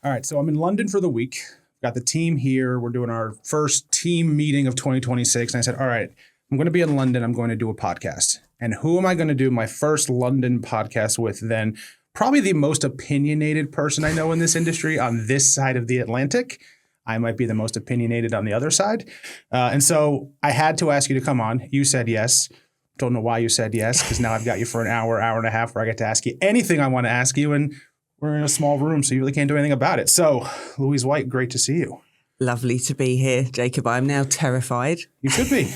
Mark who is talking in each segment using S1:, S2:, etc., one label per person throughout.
S1: All right, so I'm in London for the week. Got the team here. We're doing our first team meeting of 2026. And I said, all right, I'm going to be in London. I'm going to do a podcast. And who am I going to do my first London podcast with then? Probably the most opinionated person I know in this industry on this side of the Atlantic. I might be the most opinionated on the other side. And so I had to ask you to come on. You said yes. Don't know why you said yes, because now I've got you for an hour and a half where I get to ask you anything I want to ask you. And we're in a small room, so you really can't do anything about it. So, Louise White, great to see you.
S2: Lovely to be here, Jacob. I'm now terrified.
S1: You should be.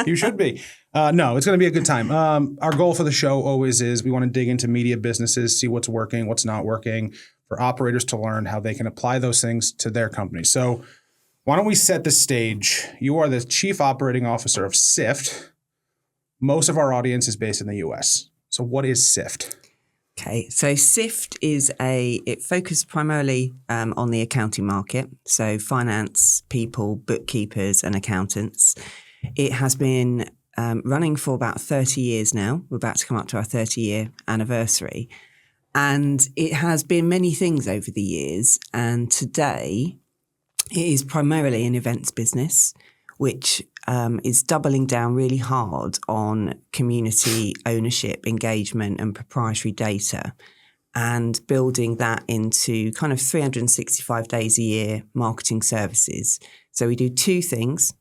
S1: You should be. No, it's going to be a good time. Our goal for the show always is we want to dig into media businesses, see what's working, what's not working, for operators to learn how they can apply those things to their company. So why don't we set the stage? You are the Chief Operating Officer of Sift. Most of our audience is based in the U.S. So what is Sift?
S2: Okay, so Sift it focuses primarily on the accounting market, so finance people, bookkeepers and accountants. It has been running for about 30 years now. We're about to come up to our 30-year anniversary. And it has been many things over the years. And today it is primarily an events business, which is doubling down really hard on community ownership, engagement and proprietary data, and building that into kind of 365 days a year marketing services. So we do two things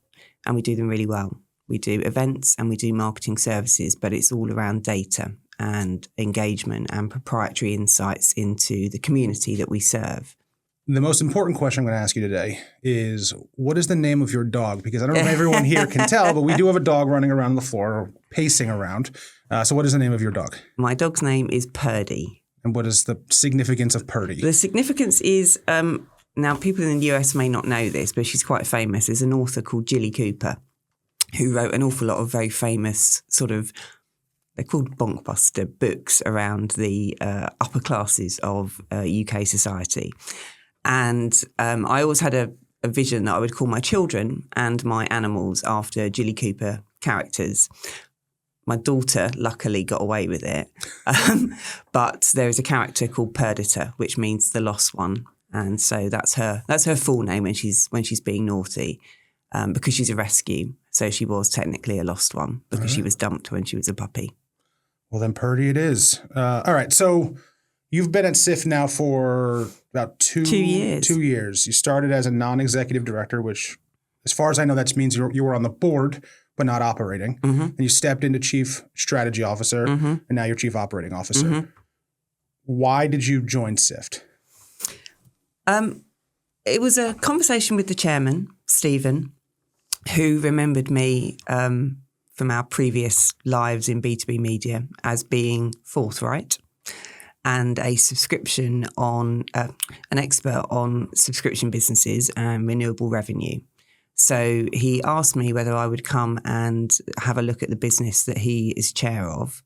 S2: and we do them really well. We do events and we do marketing services, but it's all around data and engagement and proprietary insights into the community that we serve.
S1: The most important question I'm going to ask you today is, what is the name of your dog? Because I don't know if everyone here can tell, but we do have a dog running around the floor or pacing around. So what is the name of your dog?
S2: My dog's name is Purdy.
S1: And what is the significance of Purdy?
S2: The significance is, now people in the US may not know this, but she's quite famous. There's an author called Jilly Cooper who wrote an awful lot of very famous they're called bonkbuster books around the upper classes of UK society. And I always had a vision that I would call my children and my animals after Jilly Cooper characters. My daughter luckily got away with it. But there is a character called Purdy, which means the lost one. And so that's her full name when she's being naughty, because she's a rescue. So she was technically a lost one because she was dumped when she was a puppy.
S1: Well, then Purdy it is. All right. So you've been at Sift now for about 2 years. 2 years. You started as a non-executive director, which, as far as I know, that means you were on the board, but not operating. Mm-hmm. And you stepped into chief strategy officer, and now you're chief operating officer. Mm-hmm. Why did you join Sift?
S2: It was a conversation with the chairman, Stephen, who remembered me from our previous lives in B2B media as being forthright and a subscription on an expert on subscription businesses and renewable revenue. So he asked me whether I would come and have a look at the business that he is chair of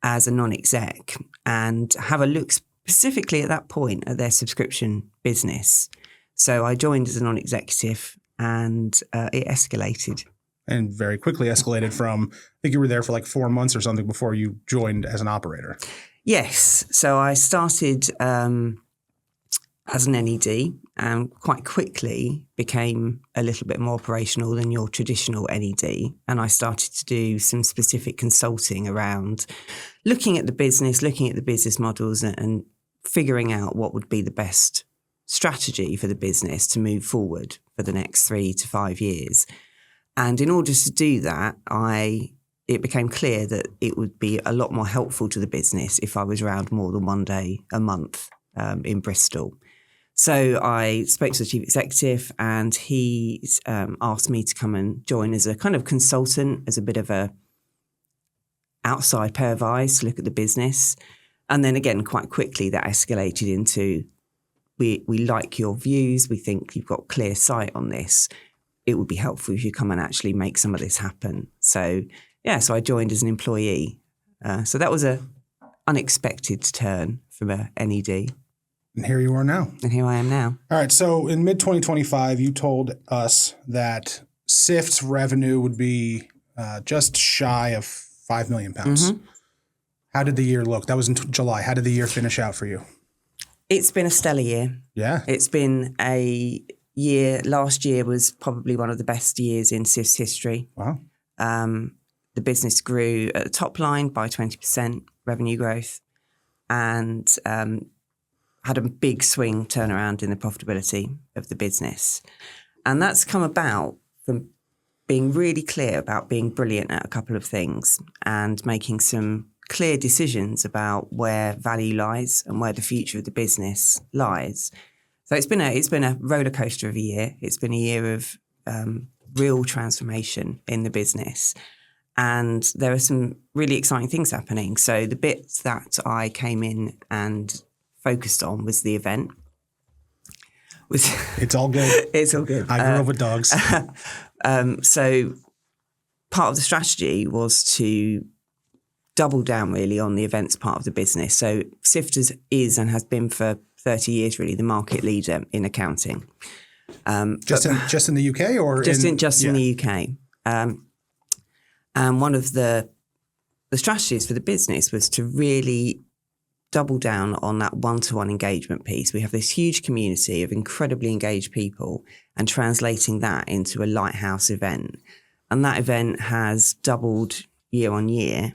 S2: as a non-exec and have a look specifically at that point at their subscription business. So I joined as a non-executive and it escalated.
S1: And very quickly escalated from, I think you were there for like 4 months or something before you joined as an operator.
S2: Yes. So I started as an NED and quite quickly became a little bit more operational than your traditional NED. And I started to do some specific consulting around looking at the business models and figuring out what would be the best strategy for the business to move forward for the next 3 to 5 years. And in order to do that, it became clear that it would be a lot more helpful to the business if I was around more than one day a month in Bristol. So I spoke to the chief executive and he asked me to come and join as a kind of consultant, as a bit of a outside pair of eyes to look at the business. And then again, quite quickly that escalated into, we like your views, we think you've got clear sight on this. It would be helpful if you come and actually make some of this happen. So I joined as an employee. So that was a unexpected turn from a NED.
S1: And here you are now.
S2: And here I am now.
S1: All right. So in mid-2025, you told us that Sift's revenue would be just shy of £5 million. Mm-hmm. How did the year look? That was in July. How did the year finish out for you?
S2: It's been a stellar year.
S1: Yeah.
S2: It's been a year. Last year was probably one of the best years in Sift's history.
S1: Wow.
S2: The business grew at the top line by 20% revenue growth, and had a big swing turnaround in the profitability of the business. And that's come about from being really clear about being brilliant at a couple of things and making some clear decisions about where value lies and where the future of the business lies. So it's been a roller coaster of a year. It's been a year of real transformation in the business. And there are some really exciting things happening. So the bit that I came in and focused on was the event.
S1: It's all good.
S2: It's all good.
S1: I grew up with dogs.
S2: So part of the strategy was to double down really on the events part of the business. So Sift is and has been for 30 years really the market leader in accounting.
S1: Just in the UK or
S2: in the UK. And one of the strategies for the business was to really double down on that one-to-one engagement piece. We have this huge community of incredibly engaged people and translating that into a lighthouse event. And that event has doubled year on year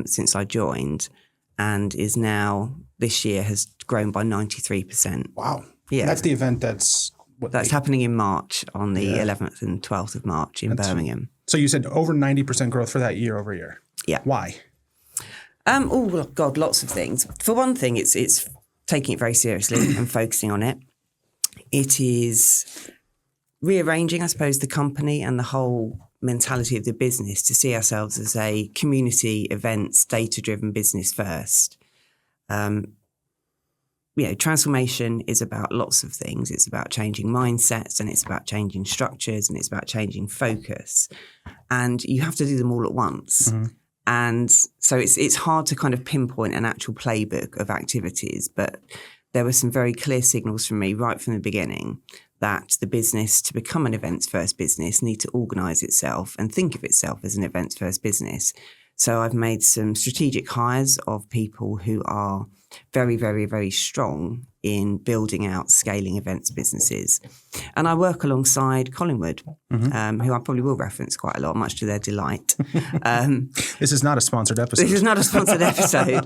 S2: since I joined, and is now, this year, has grown by 93%.
S1: Wow.
S2: Yeah.
S1: That's the event that's
S2: happening in March, on the 11th and 12th of March in Birmingham.
S1: So you said over 90% growth for that year over year.
S2: Yeah.
S1: Why?
S2: Oh, God, lots of things. For one thing, it's taking it very seriously and focusing on it. It is rearranging, I suppose, the company and the whole mentality of the business to see ourselves as a community events, data-driven business first. Transformation is about lots of things. It's about changing mindsets, and it's about changing structures, and it's about changing focus. And you have to do them all at once. Mm-hmm. And so it's hard to kind of pinpoint an actual playbook of activities, but there were some very clear signals from me right from the beginning that the business, to become an events-first business, need to organise itself and think of itself as an events-first business. So I've made some strategic hires of people who are very, very, very strong in building out scaling events businesses. And I work alongside Collingwood, mm-hmm. Who I probably will reference quite a lot, much to their delight.
S1: This is not a sponsored episode.
S2: This is not a sponsored episode.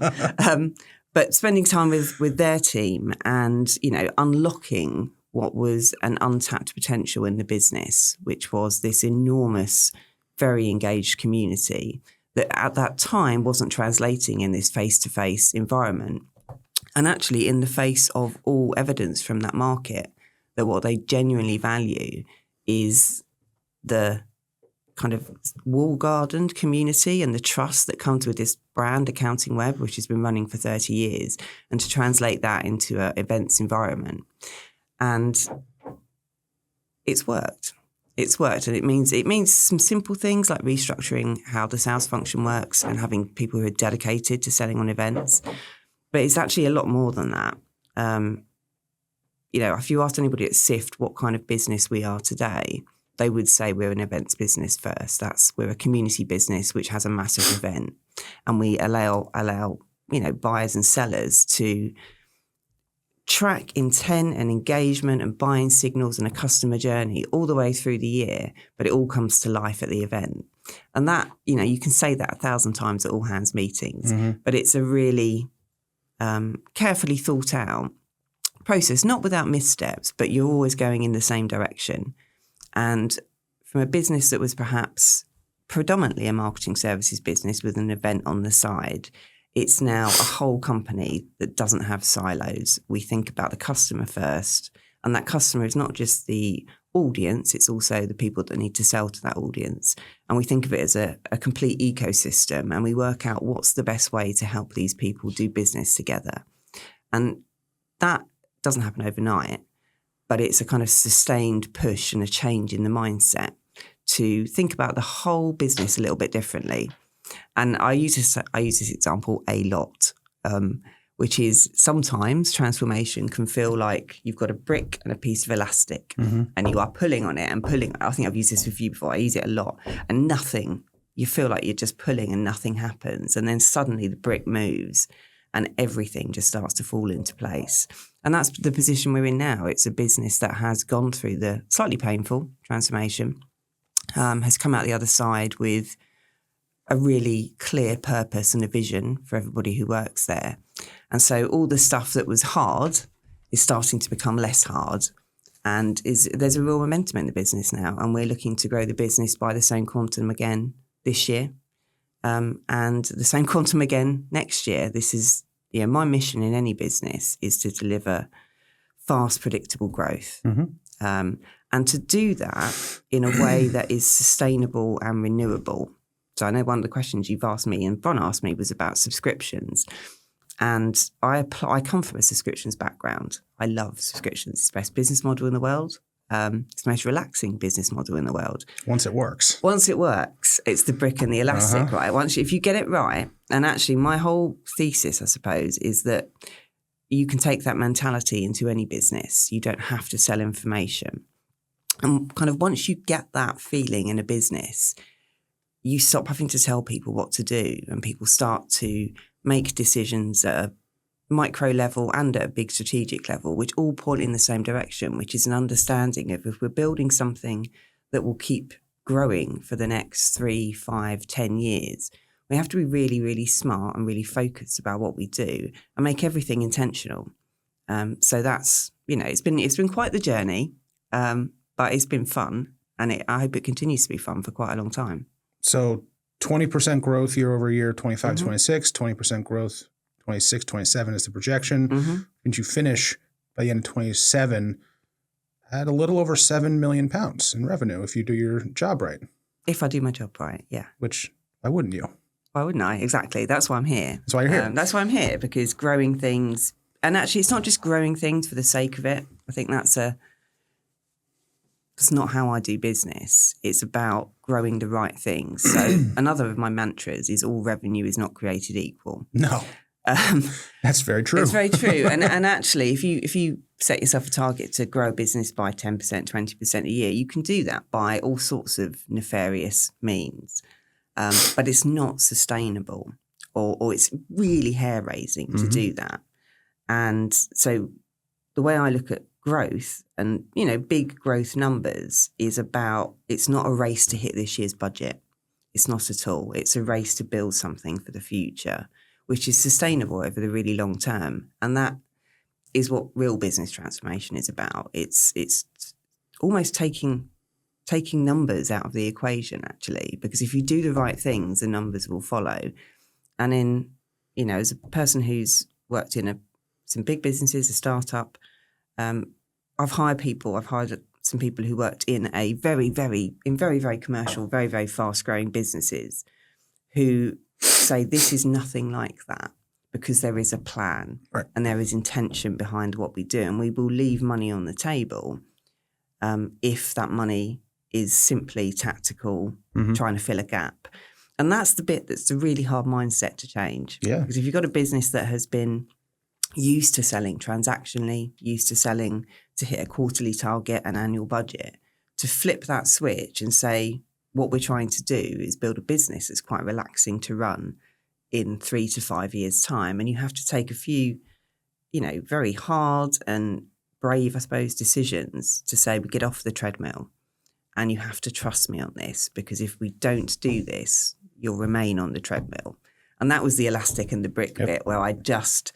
S2: But spending time with their team and, unlocking what was an untapped potential in the business, which was this enormous, very engaged community that at that time wasn't translating in this face-to-face environment. And actually, in the face of all evidence from that market, that what they genuinely value is the kind of wall-gardened community and the trust that comes with this brand, Accounting Web, which has been running for 30 years, and to translate that into an events environment. And it's worked. It's worked, and it means some simple things like restructuring how the sales function works and having people who are dedicated to selling on events. But it's actually a lot more than that. If you asked anybody at Sift what kind of business we are today, they would say we're an events business first. We're a community business which has a massive event, and we allow buyers and sellers to track intent and engagement and buying signals and a customer journey all the way through the year, but it all comes to life at the event. And that, you can say that 1,000 times at all hands meetings, mm-hmm. but it's a really carefully thought out process, not without missteps, but you're always going in the same direction. And from a business that was perhaps predominantly a marketing services business with an event on the side, it's now a whole company that doesn't have silos. We think about the customer first, and that customer is not just the audience, it's also the people that need to sell to that audience. And we think of it as a complete ecosystem, and we work out what's the best way to help these people do business together. And that doesn't happen overnight, but it's a kind of sustained push and a change in the mindset to think about the whole business a little bit differently. And I use this example a lot, which is sometimes transformation can feel like you've got a brick and a piece of elastic, mm-hmm. and you are pulling on it and pulling. I think I've used this with you before. I use it a lot, and you feel like you're just pulling and nothing happens. And then suddenly the brick moves and everything just starts to fall into place. And that's the position we're in now. It's a business that has gone through the slightly painful transformation, has come out the other side with a really clear purpose and a vision for everybody who works there. And so all the stuff that was hard is starting to become less hard. And there's a real momentum in the business now. And we're looking to grow the business by the same quantum again this year. And the same quantum again next year. This is, my mission in any business is to deliver fast, predictable growth. And to do that in a way that is sustainable and renewable. So I know one of the questions you've asked me and Bron asked me was about subscriptions. And I come from a subscriptions background. I love subscriptions. It's the best business model in the world. It's the most relaxing business model in the world.
S1: Once it works.
S2: Once it works, it's the brick and the elastic, right? If you get it right, and actually my whole thesis, I suppose, is that you can take that mentality into any business. You don't have to sell information. And kind of once you get that feeling in a business, you stop having to tell people what to do, and people start to make decisions at a micro level and at a big strategic level, which all point in the same direction, which is an understanding of if we're building something that will keep growing for the next 3, 5, 10 years, we have to be really, really smart and really focused about what we do and make everything intentional. So that's, it's been quite the journey, but it's been fun, and I hope it continues to be fun for quite a long time.
S1: So 20% growth year over year, 25, 26, 20% growth, 26, 27 is the projection. And you finish by the end of 27 at a little over £7 million in revenue if you do your job right.
S2: If I do my job right, yeah.
S1: Which, why wouldn't you?
S2: Why wouldn't I? Exactly. That's why I'm here.
S1: That's why you're here.
S2: That's why I'm here, because growing things, and actually it's not just growing things for the sake of it. I think that's not how I do business. It's about growing the right things. So another of my mantras is all revenue is not created equal.
S1: No. That's very true.
S2: It's very true. And actually, if you set yourself a target to grow a business by 10%, 20% a year, you can do that by all sorts of nefarious means. But it's not sustainable, or it's really hair-raising to do that. And so the way I look at growth and, big growth numbers is about, it's not a race to hit this year's budget. It's not at all. It's a race to build something for the future, which is sustainable over the really long term. And that is what real business transformation is about. It's almost taking numbers out of the equation, actually, because if you do the right things, the numbers will follow. And as a person who's worked in some big businesses, a startup, I've hired some people who worked in very, very commercial, very, very fast growing businesses who say this is nothing like that, because there is a plan and there is intention behind what we do. And we will leave money on the table if that money is simply tactical, trying to fill a gap. And that's the bit that's a really hard mindset to change. Yeah. Because if you've got a business that has been used to selling transactionally, used to selling to hit a quarterly target and annual budget, to flip that switch and say, what we're trying to do is build a business that's quite relaxing to run in 3 to 5 years' time. And you have to take a few, very hard and brave, I suppose, decisions to say we get off the treadmill and you have to trust me on this, because if we don't do this, you'll remain on the treadmill. And that was the elastic and the brick bit where I just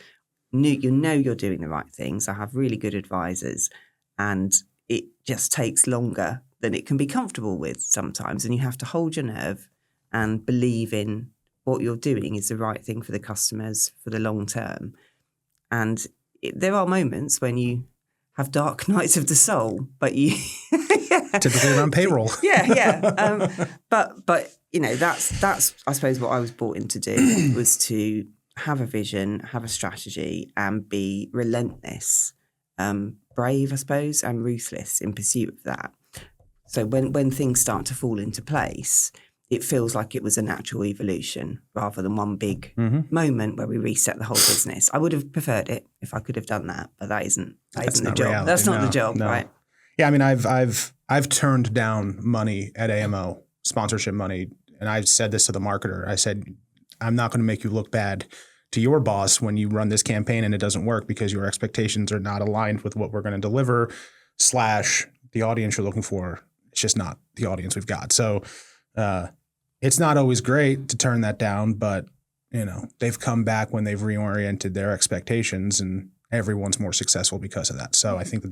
S2: knew, you're doing the right things. I have really good advisors, and it just takes longer than it can be comfortable with sometimes. And you have to hold your nerve and believe in what you're doing is the right thing for the customers for the long term. And there are moments when you have dark nights of the soul, but you
S1: typically around payroll.
S2: But that's I suppose what I was brought in to do was to have a vision, have a strategy, and be relentless, brave, I suppose, and ruthless in pursuit of that. So when things start to fall into place, it feels like it was a natural evolution rather than one big moment where we reset the whole business. I would have preferred it if I could have done that, but that isn't the job.
S1: Reality.
S2: That's not the job, right?
S1: Yeah, I mean, I've turned down money at AMO, sponsorship money, and I've said this to the marketer. I said, I'm not going to make you look bad to your boss when you run this campaign and it doesn't work because your expectations are not aligned with what we're going to deliver / the audience you're looking for. It's just not the audience we've got. So it's not always great to turn that down, but they've come back when they've reoriented their expectations, and everyone's more successful because of that. So I think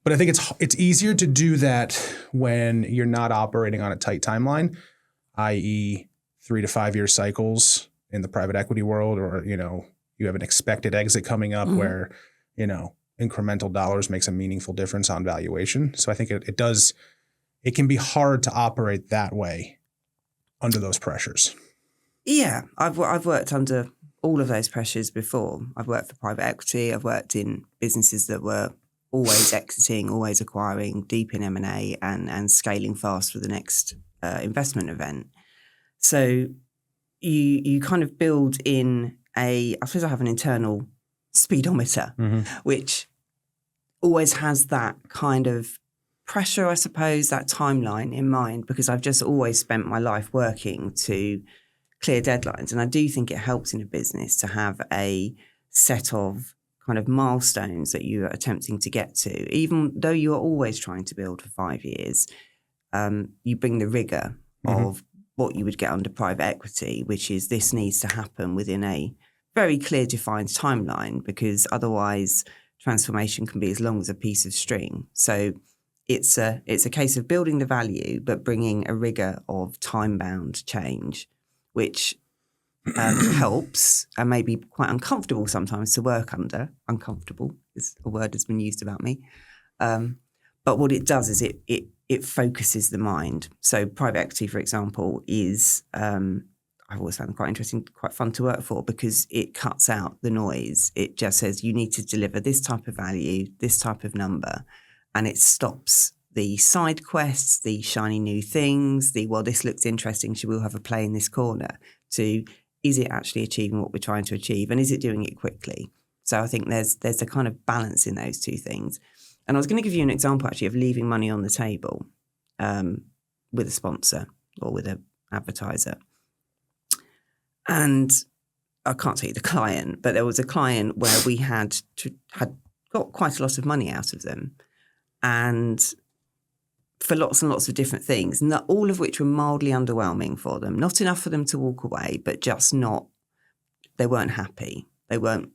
S1: but I think it's easier to do that when you're not operating on a tight timeline, i.e. 3 to 5 year cycles in the private equity world, or, you have an expected exit coming up where, incremental dollars makes a meaningful difference on valuation. So I think it can be hard to operate that way under those pressures.
S2: Yeah, I've worked under all of those pressures before. I've worked for private equity. I've worked in businesses that were always exiting, always acquiring, deep in M&A and scaling fast for the next investment event. So you kind of build in I suppose I have an internal speedometer, which always has that kind of pressure, I suppose, that timeline in mind, because I've just always spent my life working to clear deadlines. And I do think it helps in a business to have a set of kind of milestones that you are attempting to get to. Even though you are always trying to build for 5 years, you bring the rigor of what you would get under private equity, which is this needs to happen within a very clear defined timeline, because otherwise transformation can be as long as a piece of string. So it's a case of building the value, but bringing a rigor of time-bound change, which helps and may be quite uncomfortable sometimes to work under. Uncomfortable is a word that's been used about me. But what it does is it focuses the mind. So private equity, for example, is I've always found them quite interesting, quite fun to work for, because it cuts out the noise. It just says you need to deliver this type of value, this type of number, and it stops the side quests, the shiny new things, this looks interesting, should we all have a play in this corner, to is it actually achieving what we're trying to achieve, and is it doing it quickly? So I think there's a kind of balance in those two things. And I was going to give you an example actually of leaving money on the table with a sponsor or with an advertiser. And I can't tell you the client, but there was a client where we had got quite a lot of money out of them, and for lots and lots of different things, not all of which were mildly underwhelming for them. Not enough for them to walk away, but just not, they weren't happy. They weren't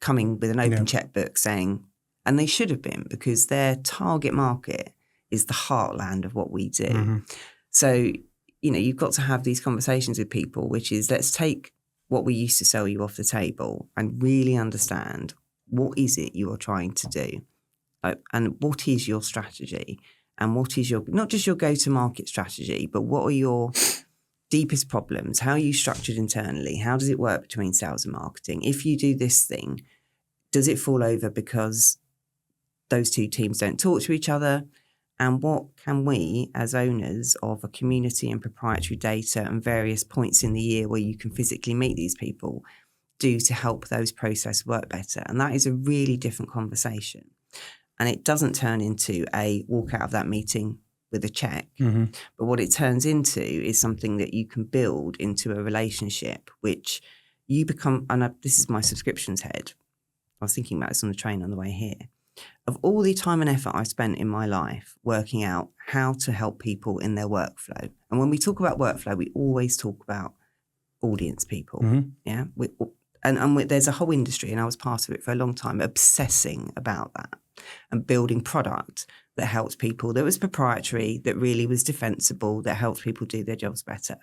S2: coming with an open checkbook saying, and they should have been, because their target market is the heartland of what we do. So, you've got to have these conversations with people, which is, let's take what we used to sell you off the table and really understand what is it you are trying to do, and what is your strategy, and what is your, not just your go-to-market strategy, but what are your deepest problems? How are you structured internally? How does it work between sales and marketing? If you do this thing, does it fall over because those two teams don't talk to each other? And what can we, as owners of a community and proprietary data and various points in the year where you can physically meet these people, do to help those processes work better? And that is a really different conversation. And it doesn't turn into a walk out of that meeting with a check. But what it turns into is something that you can build into a relationship, which you become, and this is my subscriptions head. I was thinking about this on the train on the way here. Of all the time and effort I've spent in my life working out how to help people in their workflow. And when we talk about workflow, we always talk about audience people. Yeah. There's a whole industry, and I was part of it for a long time, obsessing about that and building product that helped people, that was proprietary, that really was defensible, that helped people do their jobs better.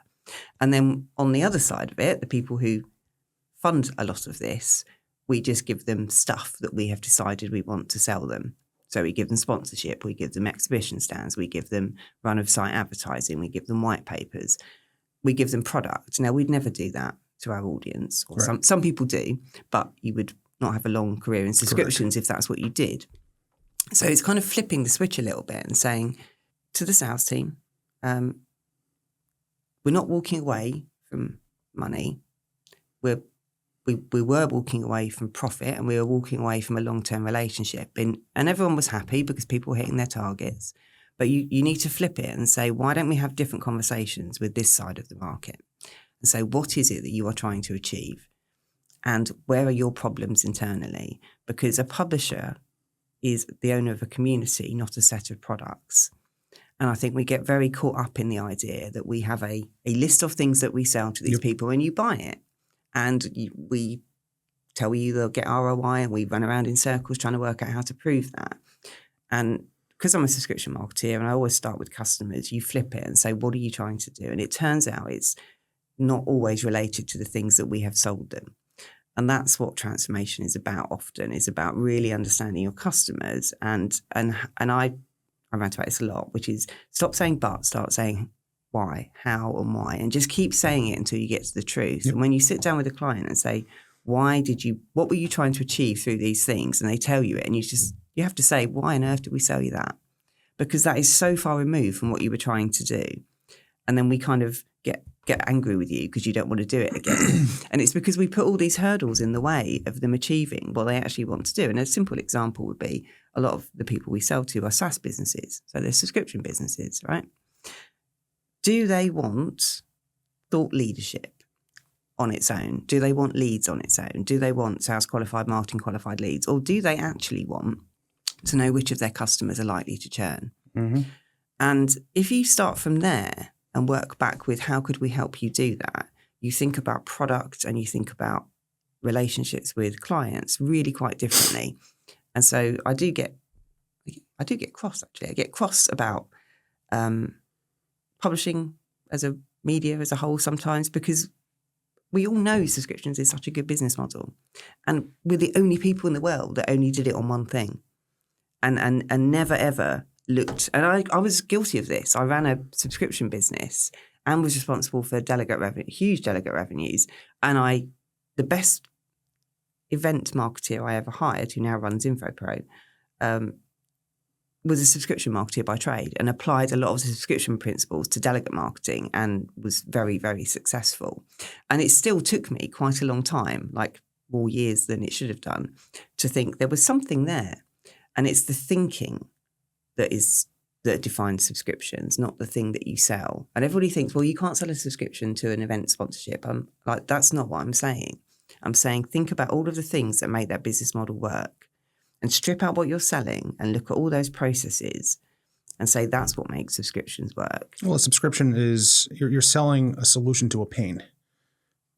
S2: And then on the other side of it, the people who fund a lot of this, we just give them stuff that we have decided we want to sell them. So we give them sponsorship, we give them exhibition stands, we give them run-of-site advertising, we give them white papers, we give them product. Now, we'd never do that to our audience, or some people do, but you would not have a long career in subscriptions if that's what you did. So it's kind of flipping the switch a little bit and saying to the sales team, we're not walking away from money. We were walking away from profit, and we were walking away from a long-term relationship. And everyone was happy because people were hitting their targets. But you need to flip it and say, why don't we have different conversations with this side of the market? and say, what is it that you are trying to achieve? And where are your problems internally? Because a publisher is the owner of a community, not a set of products. And I think we get very caught up in the idea that we have a list of things that we sell to these people and you buy it. And we tell you they'll get ROI and we run around in circles trying to work out how to prove that. And because I'm a subscription marketeer and I always start with customers, you flip it and say, what are you trying to do? And it turns out it's not always related to the things that we have sold them. And that's what transformation is about often, is about really understanding your customers. And I rant about this a lot, which is stop saying but, start saying why, how and why, and just keep saying it until you get to the truth. Yep. And when you sit down with a client and say, what were you trying to achieve through these things? And they tell you it, and you have to say, why on earth did we sell you that? Because that is so far removed from what you were trying to do. And then we kind of get angry with you because you don't want to do it again. And it's because we put all these hurdles in the way of them achieving what they actually want to do. And a simple example would be a lot of the people we sell to are SaaS businesses. So they're subscription businesses, right? Do they want thought leadership on its own? Do they want leads on its own? Do they want sales qualified, marketing qualified leads? Or do they actually want to know which of their customers are likely to churn? Mm-hmm. And if you start from there and work back with how could we help you do that, you think about product and you think about relationships with clients really quite differently. And so I do get cross, actually. I get cross about publishing as a media as a whole sometimes, because we all know subscriptions is such a good business model. And we're the only people in the world that only did it on one thing and never, ever looked. And I was guilty of this. I ran a subscription business and was responsible for delegate revenue, huge delegate revenues. And the best event marketeer I ever hired, who now runs InfoPro, was a subscription marketeer by trade and applied a lot of the subscription principles to delegate marketing and was very, very successful. And it still took me quite a long time, like more years than it should have done, to think there was something there. And it's the thinking that defines subscriptions, not the thing that you sell. And everybody thinks, well, you can't sell a subscription to an event sponsorship. I'm like, that's not what I'm saying. I'm saying think about all of the things that make that business model work and strip out what you're selling and look at all those processes and say that's what makes subscriptions work.
S1: Well, a subscription is you're selling a solution to a pain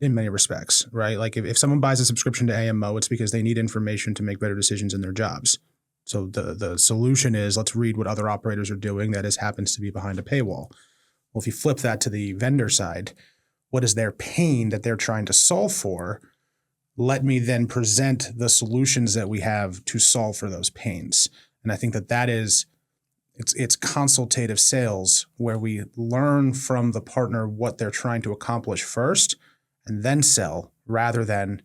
S1: in many respects, right? Like if someone buys a subscription to AMO, it's because they need information to make better decisions in their jobs. So the solution is let's read what other operators are doing that happens to be behind a paywall. Well, if you flip that to the vendor side, what is their pain that they're trying to solve for? Let me then present the solutions that we have to solve for those pains. And I think that is, it's consultative sales where we learn from the partner what they're trying to accomplish first and then sell, rather than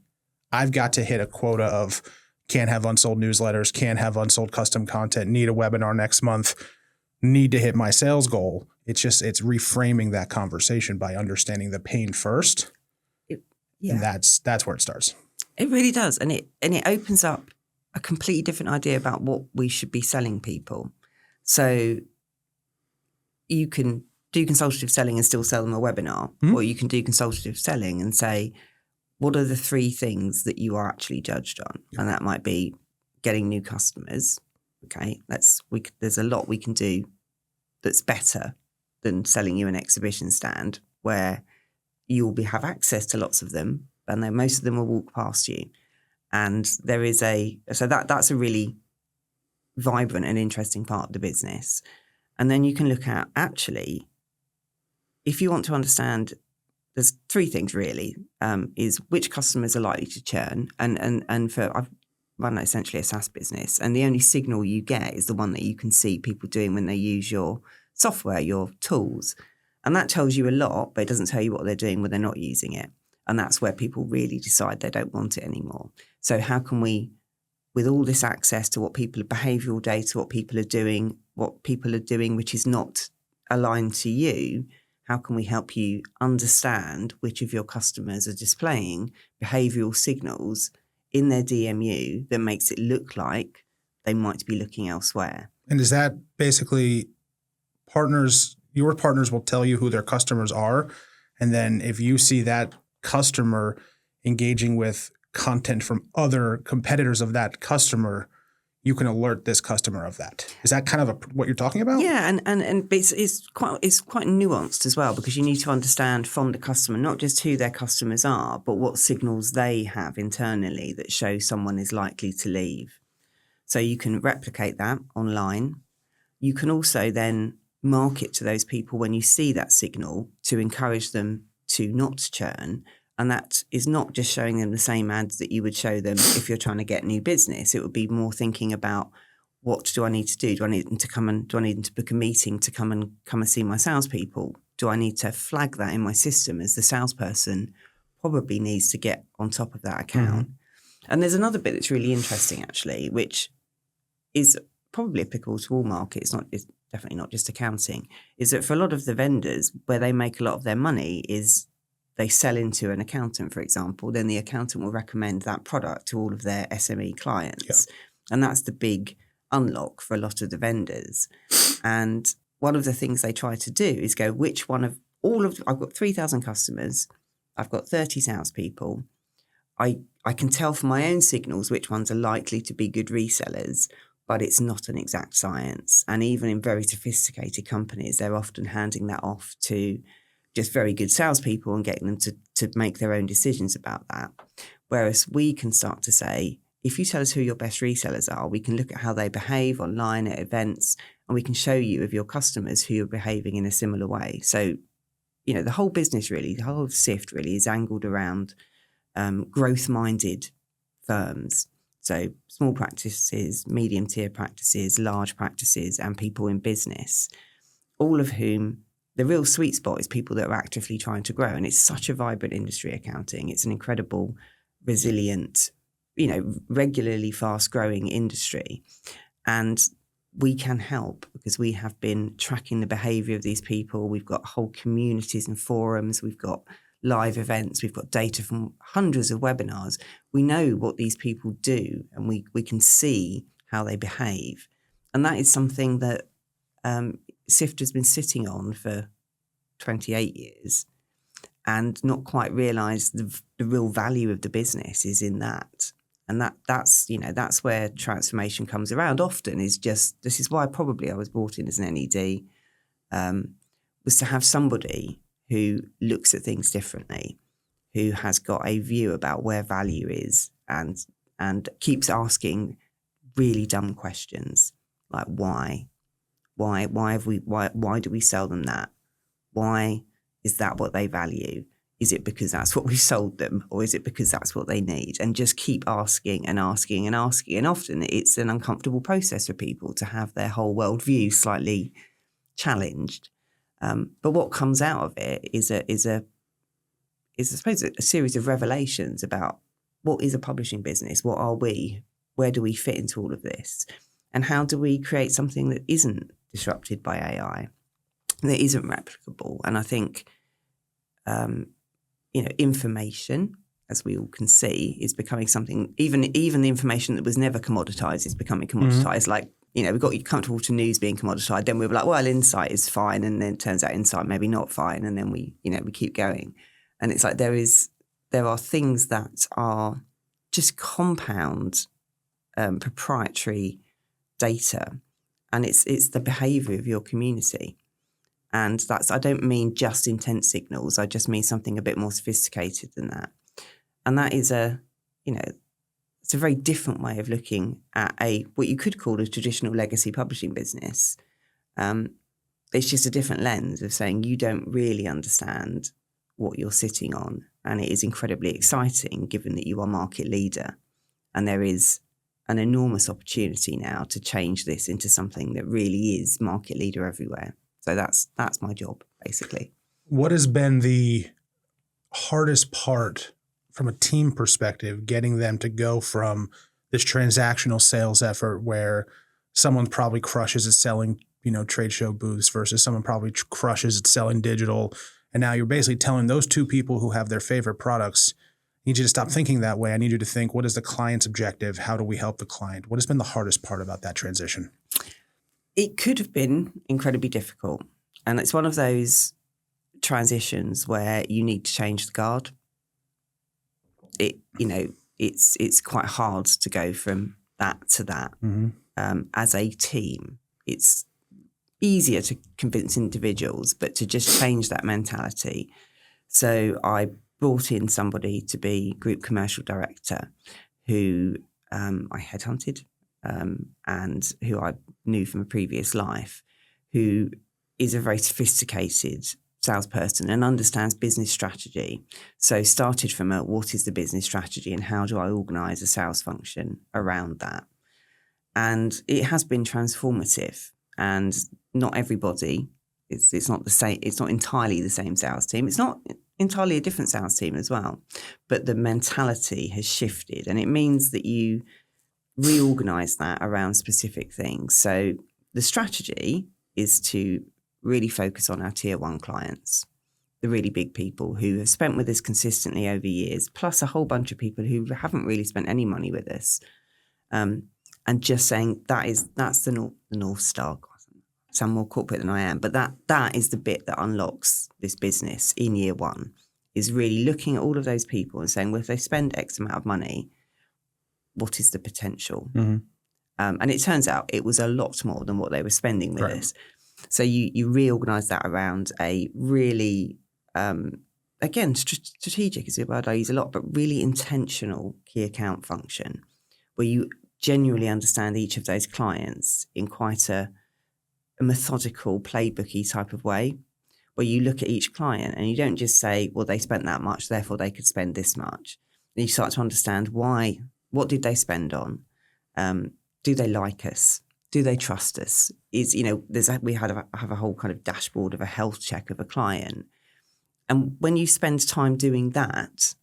S1: I've got to hit a quota of can't have unsold newsletters, can't have unsold custom content, need a webinar next month, need to hit my sales goal. It's reframing that conversation by understanding the pain first. And that's where it starts.
S2: It really does. And it opens up a completely different idea about what we should be selling people. So you can do consultative selling and still sell them a webinar, or you can do consultative selling and say, what are the 3 things that you are actually judged on? Yeah. And that might be getting new customers. Okay, there's a lot we can do that's better than selling you an exhibition stand where you will have access to lots of them, and then most of them will walk past you. And there is that's a really vibrant and interesting part of the business. And then you can look at, actually, if you want to understand, there's 3 things really, is which customers are likely to churn. And I've run essentially a SaaS business, and the only signal you get is the one that you can see people doing when they use your software, your tools. And that tells you a lot, but it doesn't tell you what they're doing when they're not using it. And that's where people really decide they don't want it anymore. So how can we, with all this access to behavioural data, what people are doing, which is not aligned to you, how can we help you understand which of your customers are displaying behavioural signals in their DMU that makes it look like they might be looking elsewhere?
S1: And is that basically your partners will tell you who their customers are, And then if you see that customer engaging with content from other competitors of that customer, you can alert this customer of that. Is that kind of what you're talking about?
S2: Yeah, and it's quite nuanced as well, because you need to understand from the customer not just who their customers are, but what signals they have internally that show someone is likely to leave. So you can replicate that online. You can also then market to those people when you see that signal to encourage them to not churn. And that is not just showing them the same ads that you would show them if you're trying to get new business. It would be more thinking about, what do I need to do? Do I need them to book a meeting to come and see my salespeople? Do I need to flag that in my system as the salesperson probably needs to get on top of that account? Mm-hmm. And there's another bit that's really interesting, actually, which is probably applicable to all markets. It's definitely not just accounting. Is that for a lot of the vendors, where they make a lot of their money is they sell into an accountant, for example, then the accountant will recommend that product to all of their SME clients. Yeah. And that's the big unlock for a lot of the vendors. And one of the things they try to do is go, which one of I've got 3,000 customers, I've got 30 salespeople. I can tell from my own signals which ones are likely to be good resellers, but it's not an exact science. And even in very sophisticated companies, they're often handing that off to just very good salespeople and getting them to make their own decisions about that. Whereas we can start to say, if you tell us who your best resellers are, we can look at how they behave online at events, and we can show you of your customers who are behaving in a similar way. So, the whole business really, the whole Sift really is angled around growth-minded firms. So small practices, medium-tier practices, large practices, and people in business, all of whom the real sweet spot is people that are actively trying to grow. And it's such a vibrant industry, accounting. It's an incredible, resilient, regularly fast-growing industry. And we can help because we have been tracking the behavior of these people. We've got whole communities and forums. We've got live events. We've got data from hundreds of webinars. We know what these people do, and we can see how they behave. And that is something that Sift has been sitting on for 28 years and not quite realised the real value of the business is in that. And that's where transformation comes around often, is just, this is why probably I was brought in as an NED, was to have somebody who looks at things differently, who has got a view about where value is and keeps asking really dumb questions like why do we sell them that? Why is that what they value? Is it because that's what we sold them, or is it because that's what they need? And just keep asking and asking and asking. And often it's an uncomfortable process for people to have their whole worldview slightly challenged. But what comes out of it is I suppose a series of revelations about what is a publishing business, what are we, where do we fit into all of this, and how do we create something that isn't disrupted by AI, that isn't replicable. And I think information, as we all can see, is becoming something. Even the information that was never commoditized is becoming commoditized. Mm-hmm. Like, we got you comfortable to news being commoditized. Then we were like, well, insight is fine, and then it turns out insight maybe not fine, and then we keep going. And it's like there are things that are just compound proprietary data, and it's the behavior of your community. And I don't mean just intent signals. I just mean something a bit more sophisticated than that. And that is it's a very different way of looking at what you could call a traditional legacy publishing business. It's just a different lens of saying you don't really understand what you're sitting on. And it is incredibly exciting given that you are market leader. And there is an enormous opportunity now to change this into something that really is market leader everywhere. So that's my job, basically.
S1: What has been the hardest part from a team perspective, getting them to go from this transactional sales effort where someone probably crushes at selling, trade show booths versus someone probably crushes at selling digital. And now you're basically telling those two people who have their favorite products, I need you to stop thinking that way. I need you to think, what is the client's objective? How do we help the client? What has been the hardest part about that transition?
S2: It could have been incredibly difficult. And it's one of those transitions where you need to change the guard. It's quite hard to go from that to that. As a team, it's easier to convince individuals, but to just change that mentality. So I brought in somebody to be group commercial director who I headhunted and who I knew from a previous life, who is a very sophisticated salesperson and understands business strategy. So started from what is the business strategy and how do I organise a sales function around that? And it has been transformative. And not everybody, it's not the same. It's not entirely the same sales team. It's not entirely a different sales team as well. But the mentality has shifted, and it means that you reorganise that around specific things. So the strategy is to really focus on our tier one clients, the really big people who have spent with us consistently over years, plus a whole bunch of people who haven't really spent any money with us. And just saying that's the North Star. I sound more corporate than I am, but that is the bit that unlocks this business in year one, is really looking at all of those people and saying, well, if they spend X amount of money, what is the potential? And it turns out it was a lot more than what they were spending with us. So you reorganise that around a really, again, strategic is a word I use a lot, but really intentional key account function where you genuinely understand each of those clients in quite a methodical, playbooky type of way, where you look at each client and you don't just say, well, they spent that much, therefore they could spend this much. Then you start to understand why, what did they spend on? Do they like us? Do they trust us? We have a whole kind of dashboard of a health check of a client. And when you spend time doing that,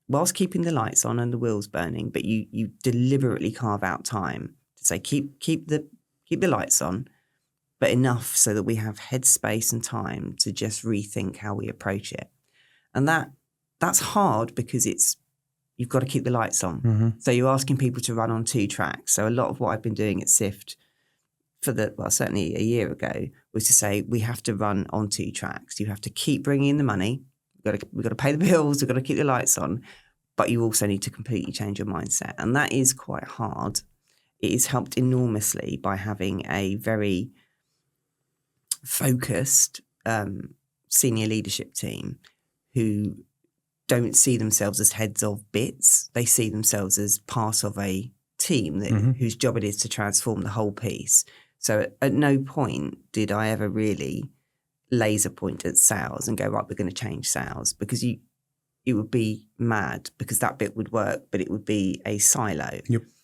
S2: whilst keeping the lights on and the wheels burning, but you deliberately carve out time to say, keep the lights on, but enough so that we have headspace and time to just rethink how we approach it. And that's hard because you've got to keep the lights on. So you're asking people to run on 2 tracks. So a lot of what I've been doing at Sift certainly a year ago was to say, we have to run on 2 tracks. You have to keep bringing in the money. We've got to pay the bills. We've got to keep the lights on, but you also need to completely change your mindset. And that is quite hard. It is helped enormously by having a very focused senior leadership team who don't see themselves as heads of bits. They see themselves as part of a team whose job it is to transform the whole piece. So at no point did I ever really laser point at sales and go, right, we're going to change sales, because it would be mad, because that bit would work, but it would be a silo.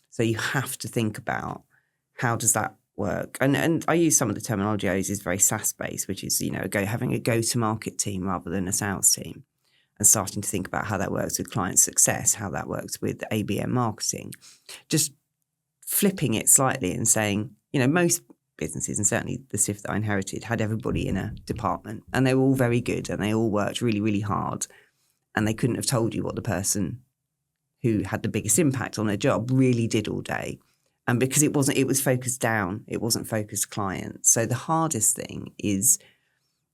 S2: So you have to think about, how does that work? And I use some of the terminology I use is very SaaS-based, which is, having a go-to-market team rather than a sales team, and starting to think about how that works with client success, how that works with ABM marketing. Just flipping it slightly and saying, most businesses, and certainly the Sift that I inherited, had everybody in a department and they were all very good and they all worked really, really hard, and they couldn't have told you what the person who had the biggest impact on their job really did all day. And because it was focused down, it wasn't focused client. So the hardest thing is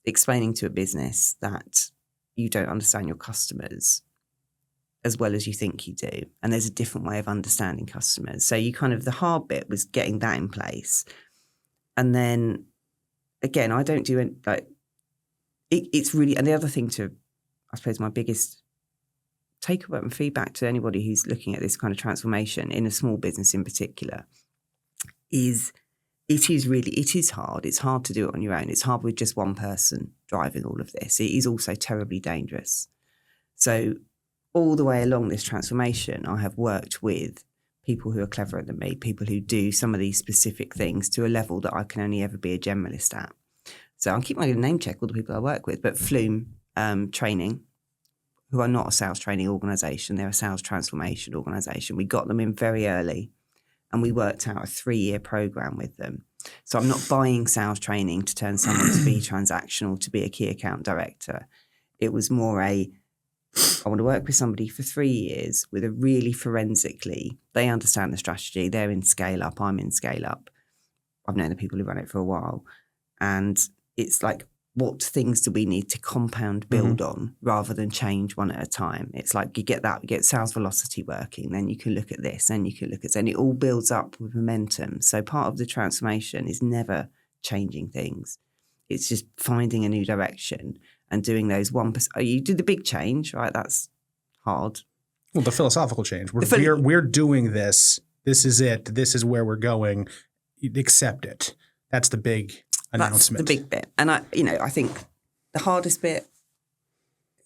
S2: explaining to a business that you don't understand your customers as well as you think you do. And there's a different way of understanding customers. So the hard bit was getting that in place. And then again, I don't do it's really, and the other thing I suppose my biggest takeaway and feedback to anybody who's looking at this kind of transformation in a small business in particular is it is hard. It's hard to do it on your own. It's hard with just one person driving all of this. It is also terribly dangerous. So all the way along this transformation, I have worked with people who are cleverer than me, people who do some of these specific things to a level that I can only ever be a generalist at. So I'll keep my name check all the people I work with, but Flume Training, who are not a sales training organisation, they're a sales transformation organisation. We got them in very early and we worked out a 3-year programme with them. So I'm not buying sales training to turn someone to be transactional, to be a key account director. It was more I want to work with somebody for 3 years with a really forensically, they understand the strategy, they're in scale up, I'm in scale up. I've known the people who run it for a while. And it's like what things do we need to compound build on rather than change one at a time. It's like you get sales velocity working, then you can look at this, then you can look at, and it all builds up with momentum. So part of the transformation is never changing things. It's just finding a new direction and doing those 1%. You do the big change, right? That's hard.
S1: Well, the philosophical change. We're doing this. This is it. This is where we're going. Accept it. That's the big announcement.
S2: That's the big bit. And I think the hardest bit,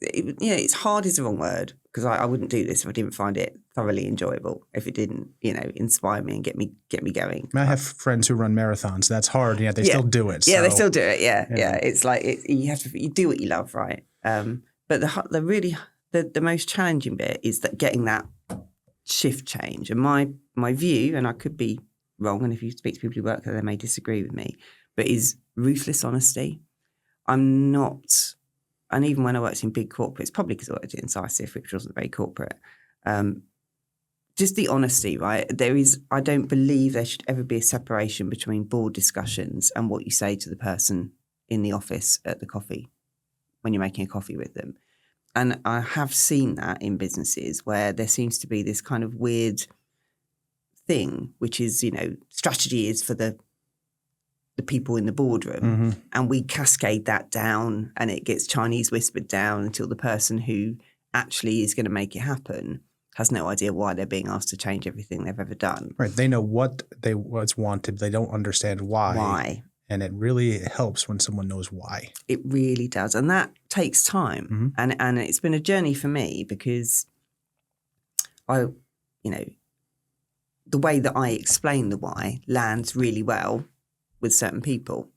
S2: it's hard is the wrong word, because I wouldn't do this if I didn't find it thoroughly enjoyable, if it didn't, inspire me and get me going. I have
S1: friends who run marathons. That's hard. Yeah, they still do it.
S2: Yeah, they still do it. Yeah. It's like you do what you love, right? But the most challenging bit is that getting that shift change. And my view, and I could be wrong, and if you speak to people who work there, they may disagree with me, but is ruthless honesty. I'm not, and even when I worked in big corporates, probably because I worked at Incisive, which wasn't very corporate, just the honesty, right? I don't believe there should ever be a separation between board discussions and what you say to the person in the office at the coffee, when you're making a coffee with them. And I have seen that in businesses where there seems to be this kind of weird thing, which is, strategy is for the people in the boardroom, and we cascade that down, and it gets Chinese whispered down until the person who actually is going to make it happen has no idea why they're being asked to change everything they've ever done.
S1: Right. They know what's wanted. They don't understand why.
S2: Why.
S1: And it really helps when someone knows why.
S2: It really does. And that takes time. And it's been a journey for me, because the way that I explain the why lands really well with certain people.